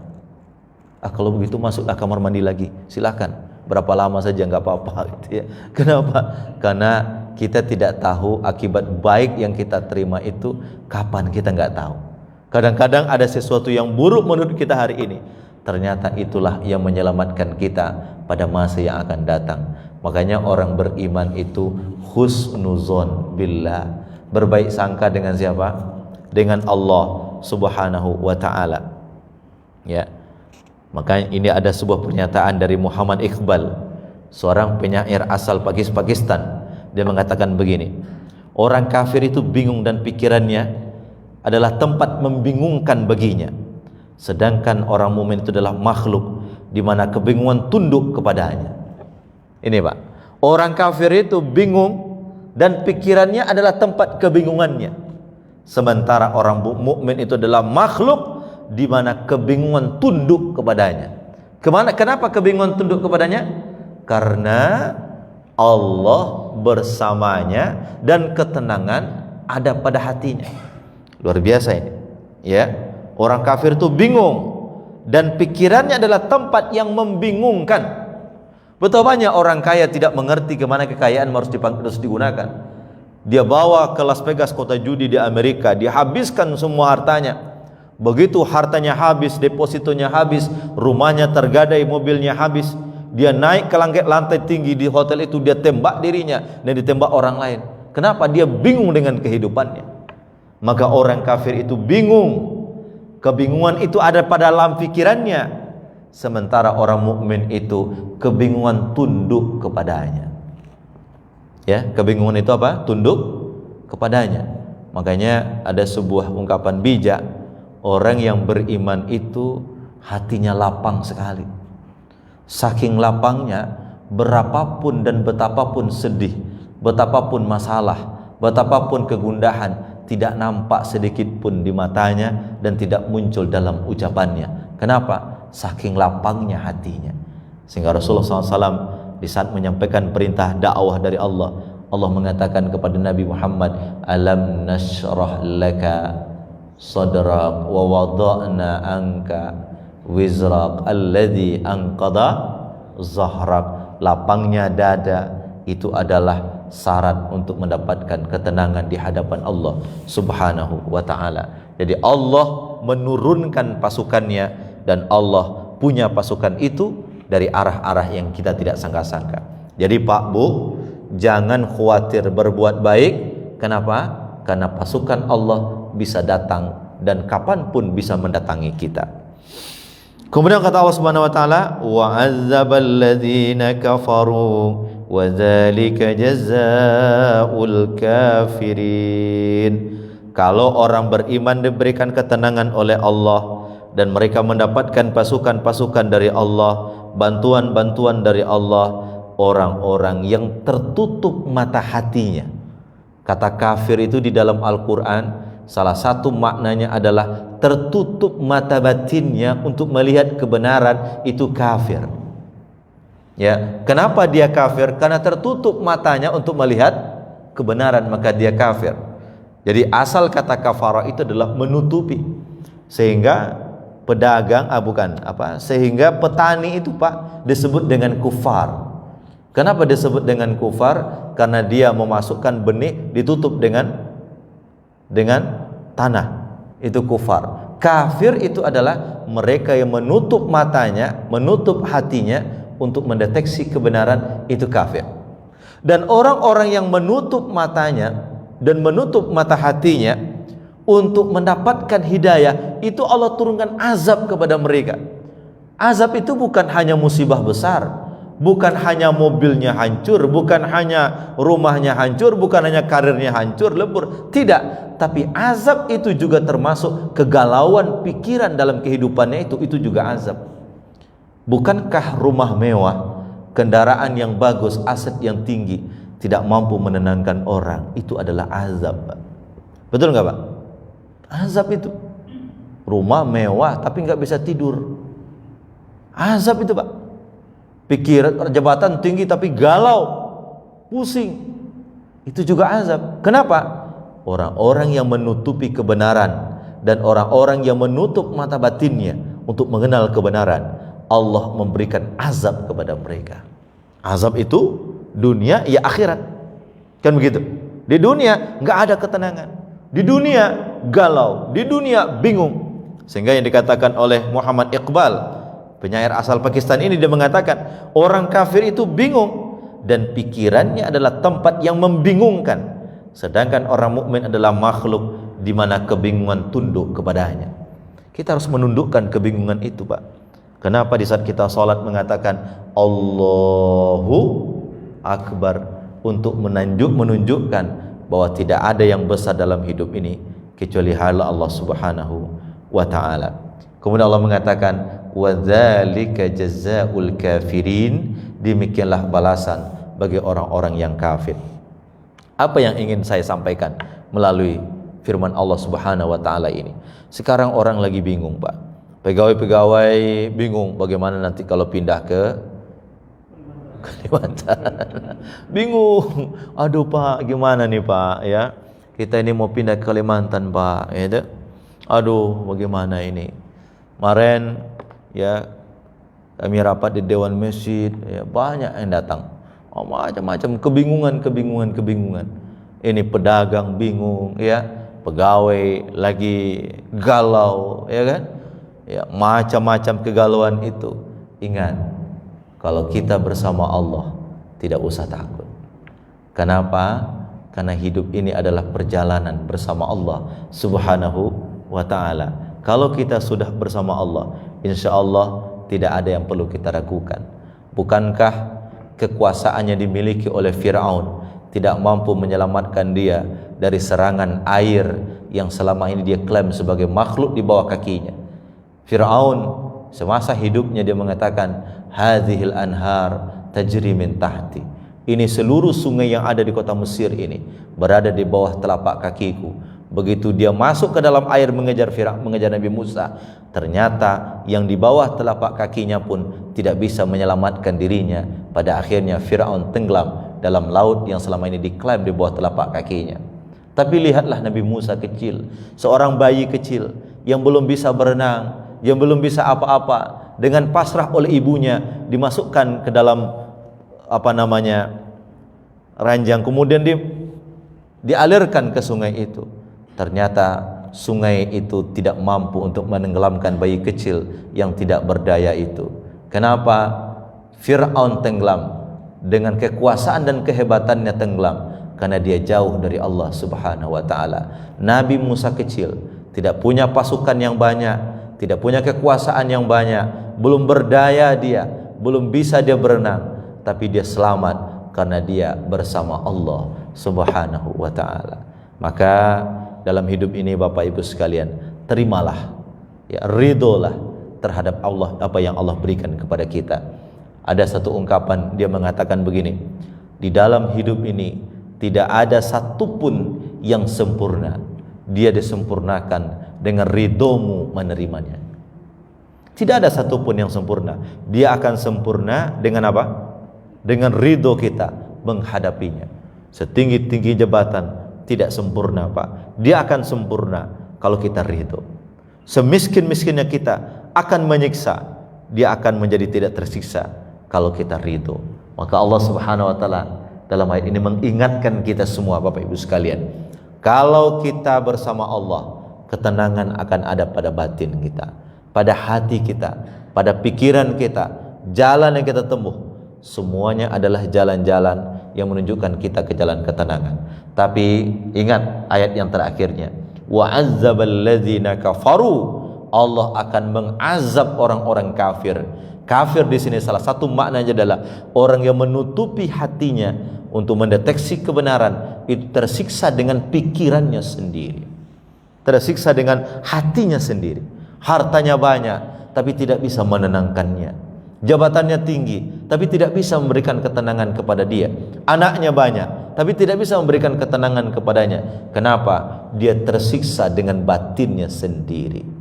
Kalau begitu masuklah kamar mandi lagi, silakan, berapa lama saja nggak apa-apa gitu ya. Kenapa? Karena kita tidak tahu akibat baik yang kita terima itu kapan, kita nggak tahu. Kadang-kadang ada sesuatu yang buruk menurut kita hari ini, ternyata itulah yang menyelamatkan kita pada masa yang akan datang. Makanya orang beriman itu husnuzon billah, berbaik sangka dengan siapa? Dengan Allah Subhanahu wa ta'ala. Ya. Maka ini ada sebuah pernyataan dari Muhammad Iqbal, seorang penyair asal Pakistan. Dia mengatakan begini, orang kafir itu bingung dan pikirannya adalah tempat membingungkan baginya, sedangkan orang mukmin itu adalah makhluk di mana kebingungan tunduk kepadanya. Ini Pak, orang kafir itu bingung dan pikirannya adalah tempat kebingungannya, sementara orang mukmin itu adalah makhluk di mana kebingungan tunduk kepadanya. Kenapa kebingungan tunduk kepadanya? Karena Allah bersamanya dan ketenangan ada pada hatinya. Luar biasa ini. Ya, orang kafir itu bingung dan pikirannya adalah tempat yang membingungkan. Betapa banyak orang kaya tidak mengerti kemana kekayaan harus digunakan. Dia bawa ke Las Vegas, kota judi di Amerika, dia habiskan semua hartanya. Begitu hartanya habis, depositonya habis, rumahnya tergadai, mobilnya habis, dia naik ke lantai tinggi di hotel itu, dia tembak dirinya dan ditembak orang lain. Kenapa? Dia bingung dengan kehidupannya. Maka orang kafir itu bingung, kebingungan itu ada pada dalam pikirannya, sementara orang mukmin itu kebingungan tunduk kepadanya. Ya, kebingungan itu apa? Tunduk kepadanya. Makanya ada sebuah ungkapan bijak, orang yang beriman itu hatinya lapang sekali. Saking lapangnya, berapapun dan betapapun sedih, betapapun masalah, betapapun kegundahan, tidak nampak sedikit pun di matanya dan tidak muncul dalam ucapannya. Kenapa? Saking lapangnya hatinya. Sehingga Rasulullah SAW di saat menyampaikan perintah dakwah dari Allah, Allah mengatakan kepada Nabi Muhammad, alam nashrah laka sadrak wa wada'na anka wizrak alladhi anqadha zahrak. Lapangnya dada itu adalah syarat untuk mendapatkan ketenangan di hadapan Allah Subhanahu wa ta'ala. Jadi Allah menurunkan pasukannya dan Allah punya pasukan itu dari arah-arah yang kita tidak sangka-sangka. Jadi Pak Bu, jangan khawatir berbuat baik. Kenapa? Karena pasukan Allah bisa datang dan kapanpun bisa mendatangi kita. Kemudian kata Allah Subhanahu wa taala, wa 'adzabal ladzina kafaru wa dzalika jazaa'ul kafirin. Kalau orang beriman diberikan ketenangan oleh Allah dan mereka mendapatkan pasukan-pasukan dari Allah, bantuan-bantuan dari Allah, orang-orang yang tertutup mata hatinya. Kata kafir itu di dalam Al-Quran, salah satu maknanya adalah tertutup mata batinnya untuk melihat kebenaran, itu kafir. Ya, kenapa dia kafir? Karena tertutup matanya untuk melihat kebenaran, maka dia kafir. Jadi asal kata kafara itu adalah menutupi. Sehingga pedagang, sehingga petani itu Pak disebut dengan kufar. Kenapa disebut dengan kufar? Karena dia memasukkan benih ditutup dengan tanah. itu kufar. Kafir itu adalah mereka yang menutup matanya, menutup hatinya untuk mendeteksi kebenaran, itu kafir. Dan orang-orang yang menutup matanya dan menutup mata hatinya untuk mendapatkan hidayah, itu Allah turunkan azab kepada mereka. Azab itu bukan hanya musibah besar, bukan hanya mobilnya hancur, bukan hanya rumahnya hancur, bukan hanya karirnya hancur, lebur. Tidak, tapi azab itu juga termasuk kegalauan pikiran dalam kehidupannya, itu juga azab. Bukankah rumah mewah, kendaraan yang bagus, aset yang tinggi tidak mampu menenangkan orang? Itu adalah azab, Pak. Betul nggak, Pak? Azab itu. Rumah mewah tapi nggak bisa tidur. Azab itu, Pak. Pikiran jabatan tinggi tapi galau, pusing. Itu juga azab. Kenapa? Orang-orang yang menutupi kebenaran dan orang-orang yang menutup mata batinnya untuk mengenal kebenaran, Allah memberikan azab kepada mereka. Azab itu dunia ya akhirat. Kan begitu? Di dunia nggak ada ketenangan. Di dunia galau, di dunia bingung. Sehingga yang dikatakan oleh Muhammad Iqbal, penyair asal Pakistan ini, dia mengatakan orang kafir itu bingung dan pikirannya adalah tempat yang membingungkan, sedangkan orang mukmin adalah makhluk di mana kebingungan tunduk kepadanya. Kita harus menundukkan kebingungan itu, Pak. Kenapa di saat kita sholat mengatakan Allahu Akbar, untuk menunjukkan bahwa tidak ada yang besar dalam hidup ini kecuali hanya Allah Subhanahu wa ta'ala. Kemudian Allah mengatakan wadzalika jazaa'ul kafirin, demikianlah balasan bagi orang-orang yang kafir. Apa yang ingin saya sampaikan melalui firman Allah Subhanahu wa ta'ala ini? Sekarang orang lagi bingung, Pak. Pegawai-pegawai bingung bagaimana nanti kalau pindah ke Kalimantan. Bingung. Aduh, Pak, gimana nih, Pak, ya? Kita ini mau pindah ke Kalimantan, Pak, ya. Aduh, bagaimana ini? Kemarin ya kami rapat di Dewan Masjid, ya, banyak yang datang. Oh, macam-macam kebingungan. Ini pedagang bingung, ya. Pegawai lagi galau, ya kan? Ya, macam-macam kegalauan itu. Ingat, kalau kita bersama Allah tidak usah takut. Kenapa? Karena hidup ini adalah perjalanan bersama Allah Subhanahu wa ta'ala. Kalau kita sudah bersama Allah, insya Allah tidak ada yang perlu kita ragukan. Bukankah kekuasaannya dimiliki oleh Fir'aun tidak mampu menyelamatkan dia dari serangan air yang selama ini dia klaim sebagai makhluk di bawah kakinya? Fir'aun semasa hidupnya dia mengatakan hadhil anhar tajri min tahti, ini seluruh sungai yang ada di kota Mesir ini berada di bawah telapak kakiku. Begitu dia masuk ke dalam air mengejar Nabi Musa, ternyata yang di bawah telapak kakinya pun tidak bisa menyelamatkan dirinya. Pada akhirnya Fir'aun tenggelam dalam laut yang selama ini diklaim di bawah telapak kakinya. Tapi lihatlah Nabi Musa kecil, seorang bayi kecil yang belum bisa berenang, yang belum bisa apa-apa, dengan pasrah oleh ibunya dimasukkan ke dalam ranjang, kemudian dialirkan ke sungai itu. Ternyata sungai itu tidak mampu untuk menenggelamkan bayi kecil yang tidak berdaya itu. Kenapa? Fir'aun tenggelam dengan kekuasaan dan kehebatannya tenggelam karena dia jauh dari Allah Subhanahu wa ta'ala. Nabi Musa kecil, tidak punya pasukan yang banyak, tidak punya kekuasaan yang banyak, belum berdaya dia, belum bisa dia berenang, tapi dia selamat karena dia bersama Allah Subhanahu wa ta'ala. Maka dalam hidup ini Bapak Ibu sekalian, terimalah, ya, ridholah terhadap Allah, apa yang Allah berikan kepada kita. Ada satu ungkapan, dia mengatakan begini, di dalam hidup ini tidak ada satupun yang sempurna, dia disempurnakan dengan ridhomu menerimanya. Tidak ada satupun yang sempurna, dia akan sempurna dengan apa? Dengan ridho kita menghadapinya. Setinggi-tinggi jabatan tidak sempurna, Pak. Dia akan sempurna kalau kita ridho. Semiskin-miskinnya kita akan menyiksa, dia akan menjadi tidak tersiksa kalau kita ridho. Maka Allah Subhanahu wa ta'ala dalam ayat ini mengingatkan kita semua, Bapak Ibu sekalian, kalau kita bersama Allah ketenangan akan ada pada batin kita, pada hati kita, pada pikiran kita. Jalan yang kita tempuh semuanya adalah jalan-jalan yang menunjukkan kita ke jalan ketenangan. Tapi ingat ayat yang terakhirnya, wa azzabal ladzina kafaru, Allah akan mengazab orang-orang kafir. Kafir di sini salah satu maknanya adalah orang yang menutupi hatinya untuk mendeteksi kebenaran, itu tersiksa dengan pikirannya sendiri, tersiksa dengan hatinya sendiri. Hartanya banyak tapi tidak bisa menenangkannya, jabatannya tinggi tapi tidak bisa memberikan ketenangan kepada dia, anaknya banyak tapi tidak bisa memberikan ketenangan kepadanya. Kenapa? Dia tersiksa dengan batinnya sendiri.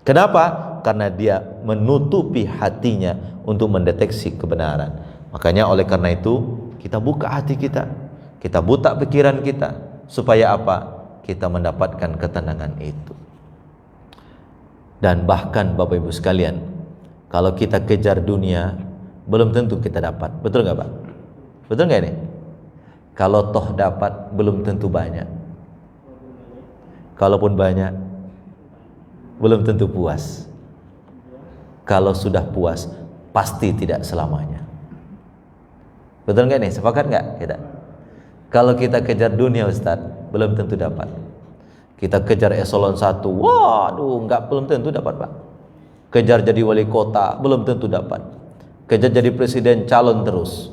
Kenapa? Karena dia menutupi hatinya untuk mendeteksi kebenaran. Makanya oleh karena itu kita buka hati kita, kita buka pikiran kita, supaya apa? Kita mendapatkan ketenangan itu. Dan bahkan Bapak Ibu sekalian, kalau kita kejar dunia, belum tentu kita dapat. Betul nggak Pak? Betul nggak ini? Kalau toh dapat, belum tentu banyak. Kalaupun banyak, belum tentu puas. Kalau sudah puas, pasti tidak selamanya. Betul nggak nih? Sepakat nggak kita? Kalau kita kejar dunia Ustaz, belum tentu dapat. Kita kejar eselon 1, waduh, belum tentu dapat Pak. Kejar jadi wali kota, belum tentu dapat. Kejar jadi presiden, calon terus.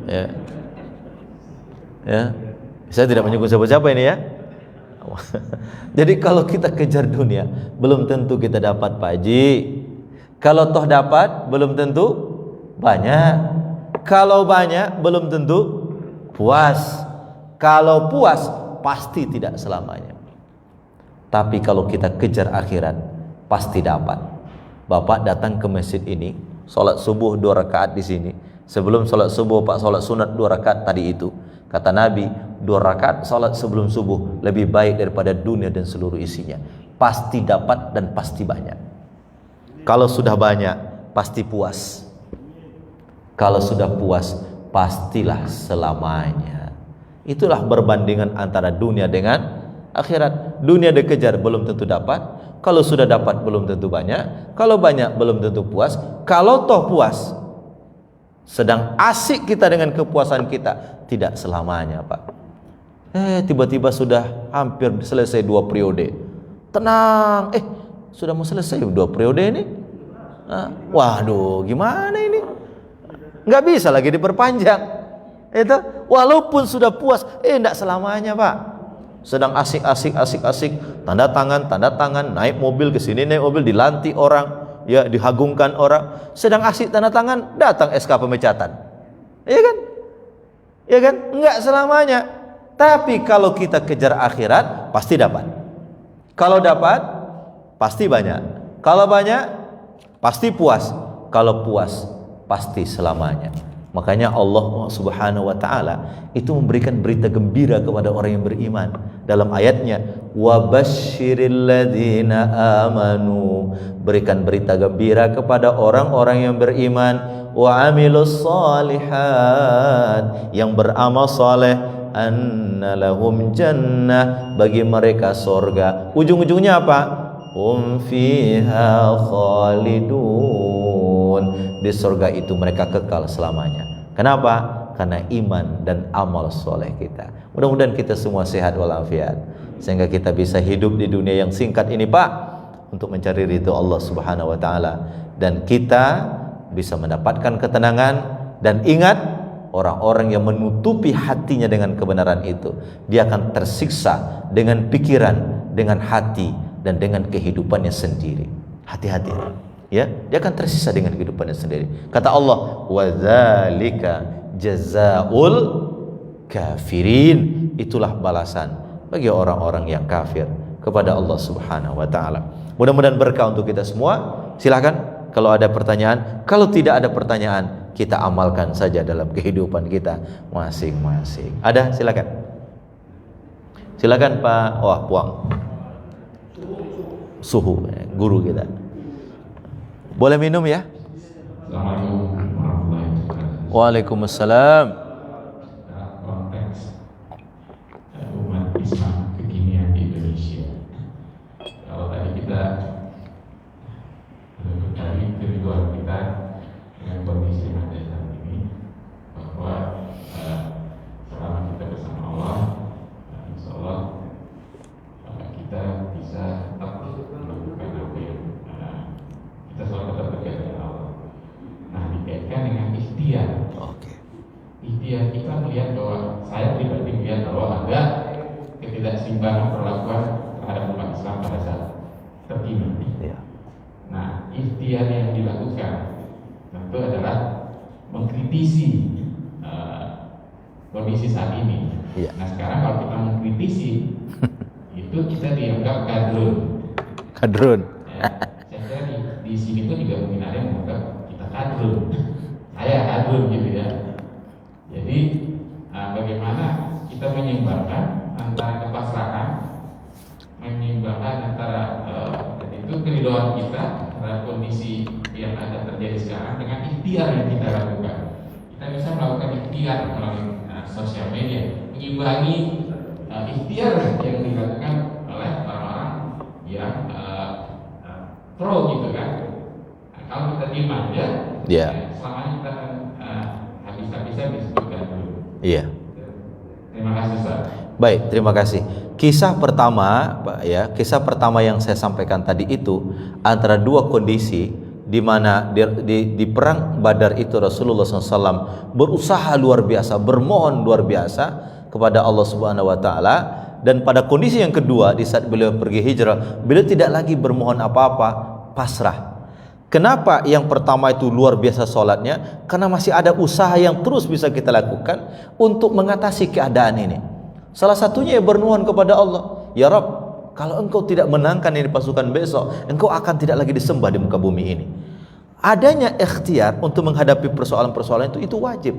Ya. Saya tidak menyebut siapa-siapa ini ya. Jadi kalau kita kejar dunia, belum tentu kita dapat Pak Haji. Kalau toh dapat, belum tentu banyak. Kalau banyak, belum tentu puas. Kalau puas, pasti tidak selamanya. Tapi kalau kita kejar akhirat, pasti dapat. Bapak datang ke masjid ini, sholat subuh 2 rakaat di sini. Sebelum sholat subuh Pak sholat sunat 2 rakaat tadi itu. Kata Nabi, 2 rakaat sholat sebelum subuh lebih baik daripada dunia dan seluruh isinya. Pasti dapat dan pasti banyak. Kalau sudah banyak, pasti puas. Kalau sudah puas, pastilah selamanya. Itulah perbandingan antara dunia dengan akhirat. Dunia dikejar belum tentu dapat. Kalau sudah dapat belum tentu banyak. Kalau banyak belum tentu puas. Kalau toh puas, sedang asik kita dengan kepuasan kita, tidak selamanya Pak. Tiba-tiba sudah hampir selesai 2 periode. Tenang, sudah mau selesai 2 periode ini. Waduh, gimana ini? Nggak bisa lagi diperpanjang. Itu walaupun sudah puas, tidak selamanya Pak. Sedang asik, tanda tangan, naik mobil ke sini, naik mobil, dilantik orang. Ya, dihagungkan orang. Sedang asik tanda tangan, datang SK pemecatan. Iya kan? Iya kan? Enggak selamanya. Tapi kalau kita kejar akhirat, pasti dapat. Kalau dapat, pasti banyak. Kalau banyak, pasti puas. Kalau puas, pasti selamanya. Makanya Allah Subhanahu wa taala itu memberikan berita gembira kepada orang yang beriman dalam ayatnya, wa basyiril ladzina amanu, berikan berita gembira kepada orang-orang yang beriman, wa amilus solihat, yang beramal saleh, anna lahum jannah, bagi mereka surga. Ujung-ujungnya apa? Fiha khalidun, di surga itu mereka kekal selamanya. Kenapa? Karena iman dan amal soleh kita. Mudah-mudahan kita semua sehat walafiat, sehingga kita bisa hidup di dunia yang singkat ini Pak, untuk mencari ridho Allah Subhanahu wa taala, dan kita bisa mendapatkan ketenangan. Dan ingat, orang-orang yang menutupi hatinya dengan kebenaran itu, dia akan tersiksa dengan pikiran, dengan hati, dan dengan kehidupannya sendiri. Hati-hati ya, dia akan tersisa dengan kehidupannya sendiri. Kata Allah, wa dzalika jazaul kafirin, itulah balasan bagi orang-orang yang kafir kepada Allah Subhanahu wa taala. Mudah-mudahan berkah untuk kita semua. Silakan kalau ada pertanyaan. Kalau tidak ada pertanyaan, kita amalkan saja dalam kehidupan kita masing-masing. Ada? Silakan. Silakan Pak. Wah, Puang. Suhu, guru kita. Boleh minum ya? Assalamualaikum warahmatullahi wabarakatuh. Waalaikumsalam. Konteks umat Islam kekinian di Indonesia, keseimbangan perlakuan terhadap umat Islam pada saat terkini. Ya. Nah, ikhtiar yang dilakukan tentu adalah mengkritisi kondisi saat ini. Iya. Nah, sekarang kalau kita mengkritisi itu kita dianggap kadrun. Kadrun. Ya, saya kira di sini pun juga mungkin ada yang menganggap kita kadrun. Saya kadrun gitu ya. Jadi bagaimana kita menyeimbangkan antara kepasrahan, menyeimbangkan antara itu keridhaan kita terhadap kondisi yang ada terjadi sekarang dengan ikhtiar yang kita lakukan. Kita bisa melakukan ikhtiar melalui sosial media, mengimbangi ikhtiar yang dilakukan oleh orang-orang yang pro gitu kan. Nah, kalau kita diam aja, selamanya kita akan habis-habisan disebutkan dulu. Iya. Terima kasih Ustaz. Baik, terima kasih. Kisah pertama, ya, kisah pertama yang saya sampaikan tadi itu antara dua kondisi di mana di perang Badar itu Rasulullah SAW berusaha luar biasa, bermohon luar biasa kepada Allah Subhanahu Wa Taala, dan pada kondisi yang kedua di saat beliau pergi hijrah, beliau tidak lagi bermohon apa-apa, pasrah. Kenapa yang pertama itu luar biasa sholatnya? Karena masih ada usaha yang terus bisa kita lakukan untuk mengatasi keadaan ini. Salah satunya ya bernuhan kepada Allah, ya Rabb, kalau engkau tidak menangkan ini pasukan besok, engkau akan tidak lagi disembah di muka bumi ini. Adanya ikhtiar untuk menghadapi persoalan-persoalan itu wajib.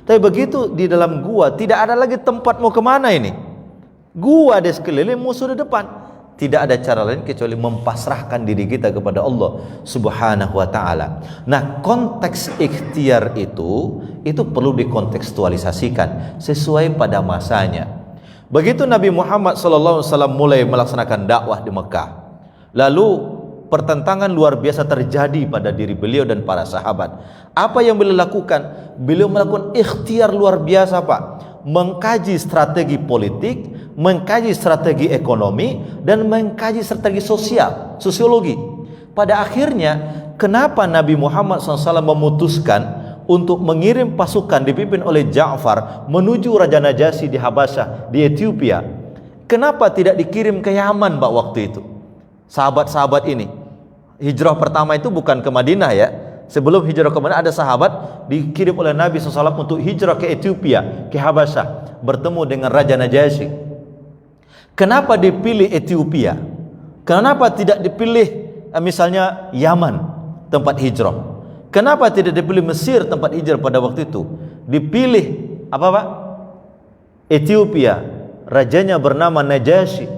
Tapi begitu di dalam gua tidak ada lagi tempat mau kemana ini. Gua di sekeliling, musuh di depan. Tidak ada cara lain kecuali mempasrahkan diri kita kepada Allah Subhanahu Wa Taala. Nah, konteks ikhtiar itu perlu dikontekstualisasikan sesuai pada masanya. Begitu Nabi Muhammad SAW mulai melaksanakan dakwah di Mekah, lalu pertentangan luar biasa terjadi pada diri beliau dan para sahabat. Apa yang beliau lakukan? Beliau melakukan ikhtiar luar biasa, Pak. Mengkaji strategi politik, mengkaji strategi ekonomi, dan mengkaji strategi sosiologi. Pada akhirnya, kenapa Nabi Muhammad SAW memutuskan untuk mengirim pasukan dipimpin oleh Ja'far menuju Raja Najasyi di Habasyah, di Ethiopia? Kenapa tidak dikirim ke Yaman, Pak, waktu itu? Sahabat-sahabat ini, hijrah pertama itu bukan ke Madinah ya. Sebelum hijrah ke Madinah ada sahabat dikirim oleh Nabi SAW untuk hijrah ke Ethiopia, ke Habasyah, bertemu dengan Raja Najasyi. Kenapa dipilih Ethiopia? Kenapa tidak dipilih misalnya Yaman tempat hijrah? Kenapa tidak dipilih Mesir tempat hijrah pada waktu itu? Dipilih apa, Pak? Ethiopia. Rajanya bernama Najasyi.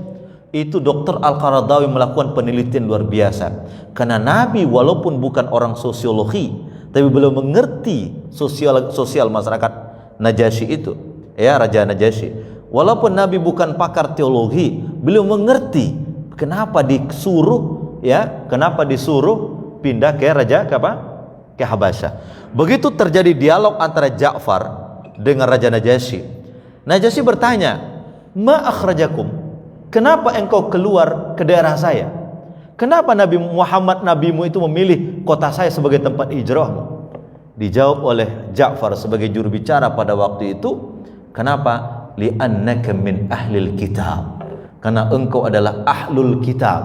Itu Dr. Al-Qaradawi melakukan penelitian luar biasa. Karena Nabi walaupun bukan orang sosiologi, tapi beliau mengerti sosial masyarakat Najasyi itu, ya, Raja Najasyi. Walaupun Nabi bukan pakar teologi, beliau mengerti kenapa disuruh pindah ke Raja ke Habasyah. Begitu terjadi dialog antara Ja'far dengan Raja Najasyi. Najasyi bertanya, "Ma akhrajakum? Kenapa engkau keluar ke daerah saya? Kenapa Nabi Muhammad nabimu itu memilih kota saya sebagai tempat hijrahmu?" Dijawab oleh Ja'far sebagai juru bicara pada waktu itu, "Kenapa? Li'annaka min ahlil kitab." Karena engkau adalah ahlul kitab.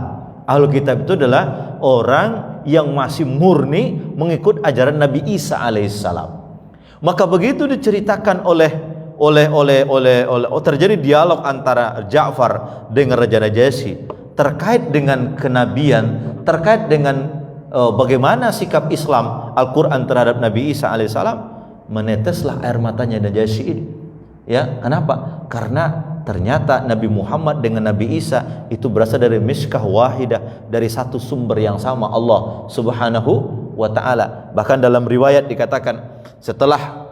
Ahlul kitab itu adalah orang yang masih murni mengikut ajaran Nabi Isa alaihissalam. Maka begitu diceritakan terjadi dialog antara Ja'far dengan Raja Najasyi terkait dengan kenabian, terkait dengan bagaimana sikap Islam Al-Quran terhadap Nabi Isa alaihissalam, meneteslah air matanya Najasyi ini. Ya, kenapa? Karena ternyata Nabi Muhammad dengan Nabi Isa itu berasal dari miskah wahidah, dari satu sumber yang sama, Allah Subhanahu wa Ta'ala. Bahkan dalam riwayat dikatakan setelah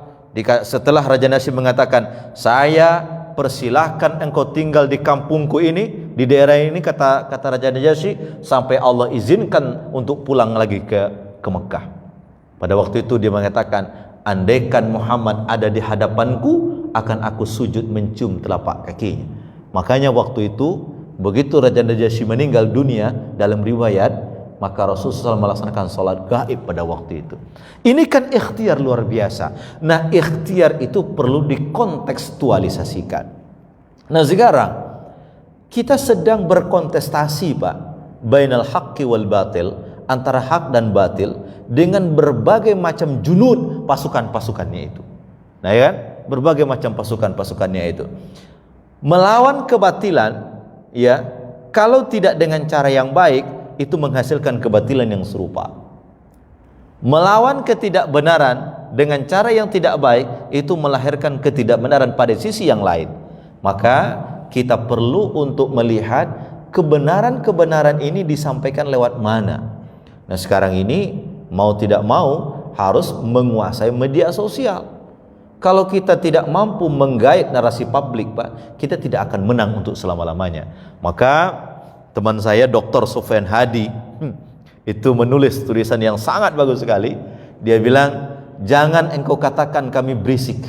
Raja Najasyi mengatakan, "Saya persilahkan engkau tinggal di kampungku ini, di daerah ini," kata Raja Najasyi, "sampai Allah izinkan untuk pulang lagi ke Mekah." Pada waktu itu dia mengatakan, "Andaikan Muhammad ada di hadapanku, akan aku sujud mencium telapak kakinya." Makanya waktu itu begitu Raja Najasyi meninggal dunia, dalam riwayat, maka Rasulullah SAW melaksanakan sholat gaib pada waktu itu. Ini kan ikhtiar luar biasa. Nah, ikhtiar itu perlu dikontekstualisasikan. Nah, sekarang Kita sedang berkontestasi, Pak, bainal haqqi wal batil, antara hak dan batil, dengan berbagai macam junud pasukan-pasukannya itu. Nah, ya kan? Berbagai macam pasukan-pasukannya itu. Melawan kebatilan, ya, kalau tidak dengan cara yang baik, itu menghasilkan kebatilan yang serupa. Melawan ketidakbenaran dengan cara yang tidak baik, itu melahirkan ketidakbenaran pada sisi yang lain. Maka kita perlu untuk melihat kebenaran-kebenaran ini disampaikan lewat mana. Nah, sekarang ini mau tidak mau harus menguasai media sosial. Kalau kita tidak mampu menggait narasi publik, Pak, kita tidak akan menang untuk selama-lamanya. Maka teman saya Dr. Sufyan Hadi itu menulis tulisan yang sangat bagus sekali. Dia bilang, jangan engkau katakan kami berisik,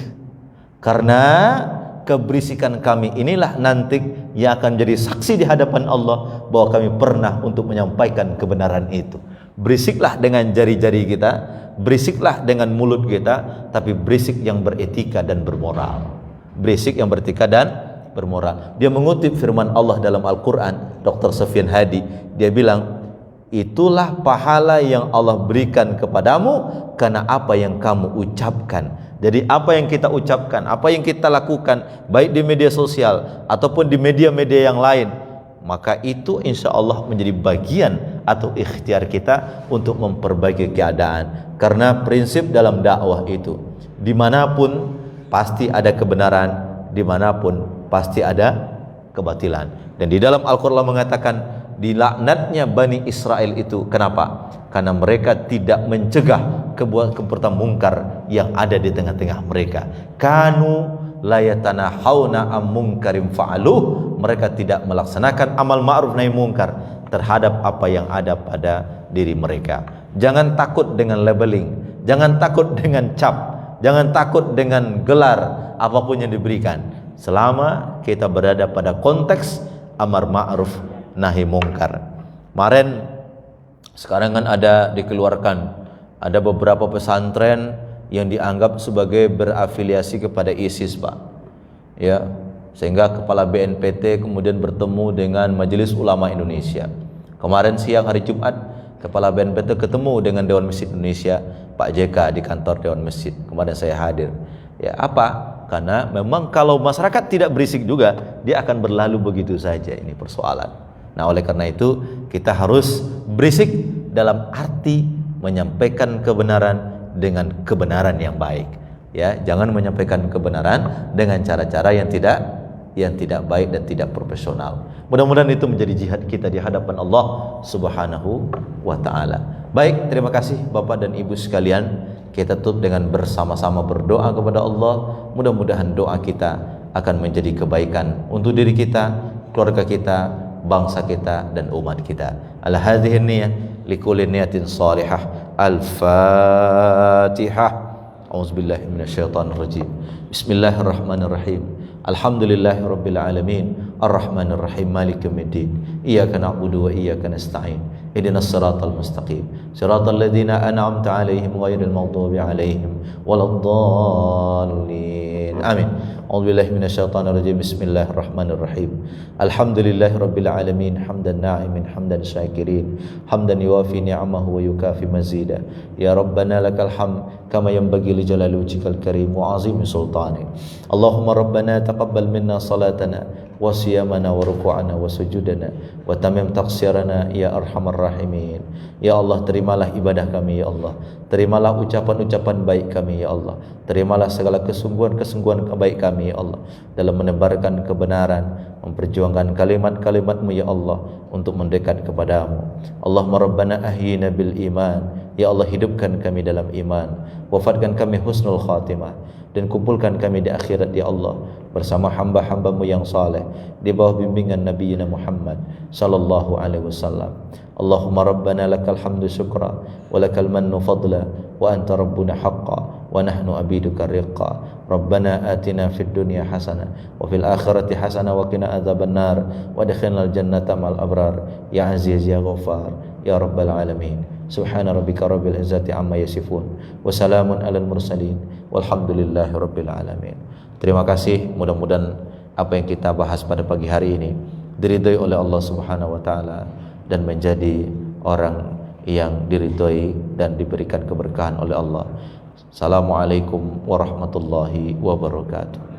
karena keberisikan kami inilah nanti yang akan jadi saksi di hadapan Allah bahwa kami pernah untuk menyampaikan kebenaran itu. Berisiklah dengan jari-jari kita, berisiklah dengan mulut kita, tapi berisik yang beretika dan bermoral. Berisik yang beretika dan bermoral. Dia mengutip firman Allah dalam Al-Quran, Dr. Sufyan Hadi, dia bilang, itulah pahala yang Allah berikan kepadamu karena apa yang kamu ucapkan. Jadi apa yang kita ucapkan, apa yang kita lakukan, baik di media sosial ataupun di media-media yang lain, maka itu insya Allah menjadi bagian atau ikhtiar kita untuk memperbaiki keadaan. Karena prinsip dalam dakwah itu, dimanapun pasti ada kebenaran, dimanapun pasti ada kebatilan. Dan di dalam Al-Quran mengatakan, dilaknatnya Bani Israel itu kenapa? Karena mereka tidak mencegah perbuatan mungkar yang ada di tengah-tengah mereka. Kanu la yatanahawna am munkarim fa'aluh, mereka tidak melaksanakan amal ma'ruf nahi mungkar terhadap apa yang ada pada diri mereka. Jangan takut dengan labeling, jangan takut dengan cap, jangan takut dengan gelar apapun yang diberikan, selama kita berada pada konteks amar ma'ruf nahi mungkar. Kemarin sekarang kan dikeluarkan ada beberapa pesantren yang dianggap sebagai berafiliasi kepada ISIS, Pak. Ya, sehingga kepala BNPT kemudian bertemu dengan Majelis Ulama Indonesia. Kemarin siang hari Jumat, kepala BNPT ketemu dengan Dewan Masjid Indonesia, Pak JK, di kantor Dewan Masjid. Kemarin saya hadir. Ya, apa? Karena memang kalau masyarakat tidak berisik juga, dia akan berlalu begitu saja, ini persoalan. Nah, oleh karena itu kita harus berisik dalam arti menyampaikan kebenaran dengan kebenaran yang baik. Ya, jangan menyampaikan kebenaran dengan cara-cara yang tidak baik dan tidak profesional. Mudah-mudahan itu menjadi jihad kita di hadapan Allah Subhanahu wa taala. Baik, terima kasih Bapak dan Ibu sekalian. Kita tutup dengan bersama-sama berdoa kepada Allah. Mudah-mudahan doa kita akan menjadi kebaikan untuk diri kita, keluarga kita, bangsa kita dan umat kita. Ala hadhihi niyyah likulli niyatin salihah. Al-Fatihah. A'udzubillahi minasyaitonir rajim. Bismillahirrahmanirrahim. Alhamdulillahirabbil alamin. Arrahmanir rahim. Maliki yaumiddin. Iyyaka na'budu wa iyyaka nasta'in. Ihdinas siratal mustaqim. Siratal ladzina an'amta 'alaihim ghairil maghdubi 'alaihim waladdallin. Amin. A'udzubillahi minasyaitonir rajim. Bismillahirrahmanirrahim. Alhamdulillahirabbil alamin, hamdan na'imin, hamdan syakirin, hamdan yuwafi ni'amahu wa yukafi mazida. Ya Rabbana lakal hamd kama yanbaghi li jalali wajhikal karim wa 'azimi sultanik. Allahumma Rabbana taqabbal minna salatana wa siyamana wa ruku'ana wa sujudana wa tamim taqsirana ya arhamar rahimin. Ya Allah, terimalah ibadah kami ya Allah. Terimalah ucapan-ucapan baik kami ya Allah. Terimalah segala kesungguhan-kesungguhan baik kami ya Allah dalam menebarkan kebenaran, memperjuangkan kalimat-kalimat-Mu ya Allah untuk mendekat kepadamu. Allahumma Rabbana ahyina bil iman. Ya Allah, hidupkan kami dalam iman, wafatkan kami husnul khatimah, dan kumpulkan kami di akhirat ya Allah bersama hamba-hamba-Mu yang saleh di bawah bimbingan Nabi Muhammad sallallahu alaihi wasallam. Allahumma Rabbana lakal hamdu syukra wa lakal mannu fadla wa anta rabbuna haqqan wa nahnu abiduka riqqa. Rabbana atina fid dunya hasanah wa fil akhirati hasanah wa qina adzabannar wa adkhilnal jannata ma'al abrar ya aziz ya ghaffar ya rabbal alamin. Subhana rabbika rabbil izzati amma yasifun wa salamun alal mursalin walhamdulillahi rabbil alamin. Terima kasih. Mudah-mudahan apa yang kita bahas pada pagi hari ini diridhoi oleh Allah Subhanahu wa taala dan menjadi orang yang diridhoi dan diberikan keberkahan oleh Allah. Assalamualaikum warahmatullahi wabarakatuh.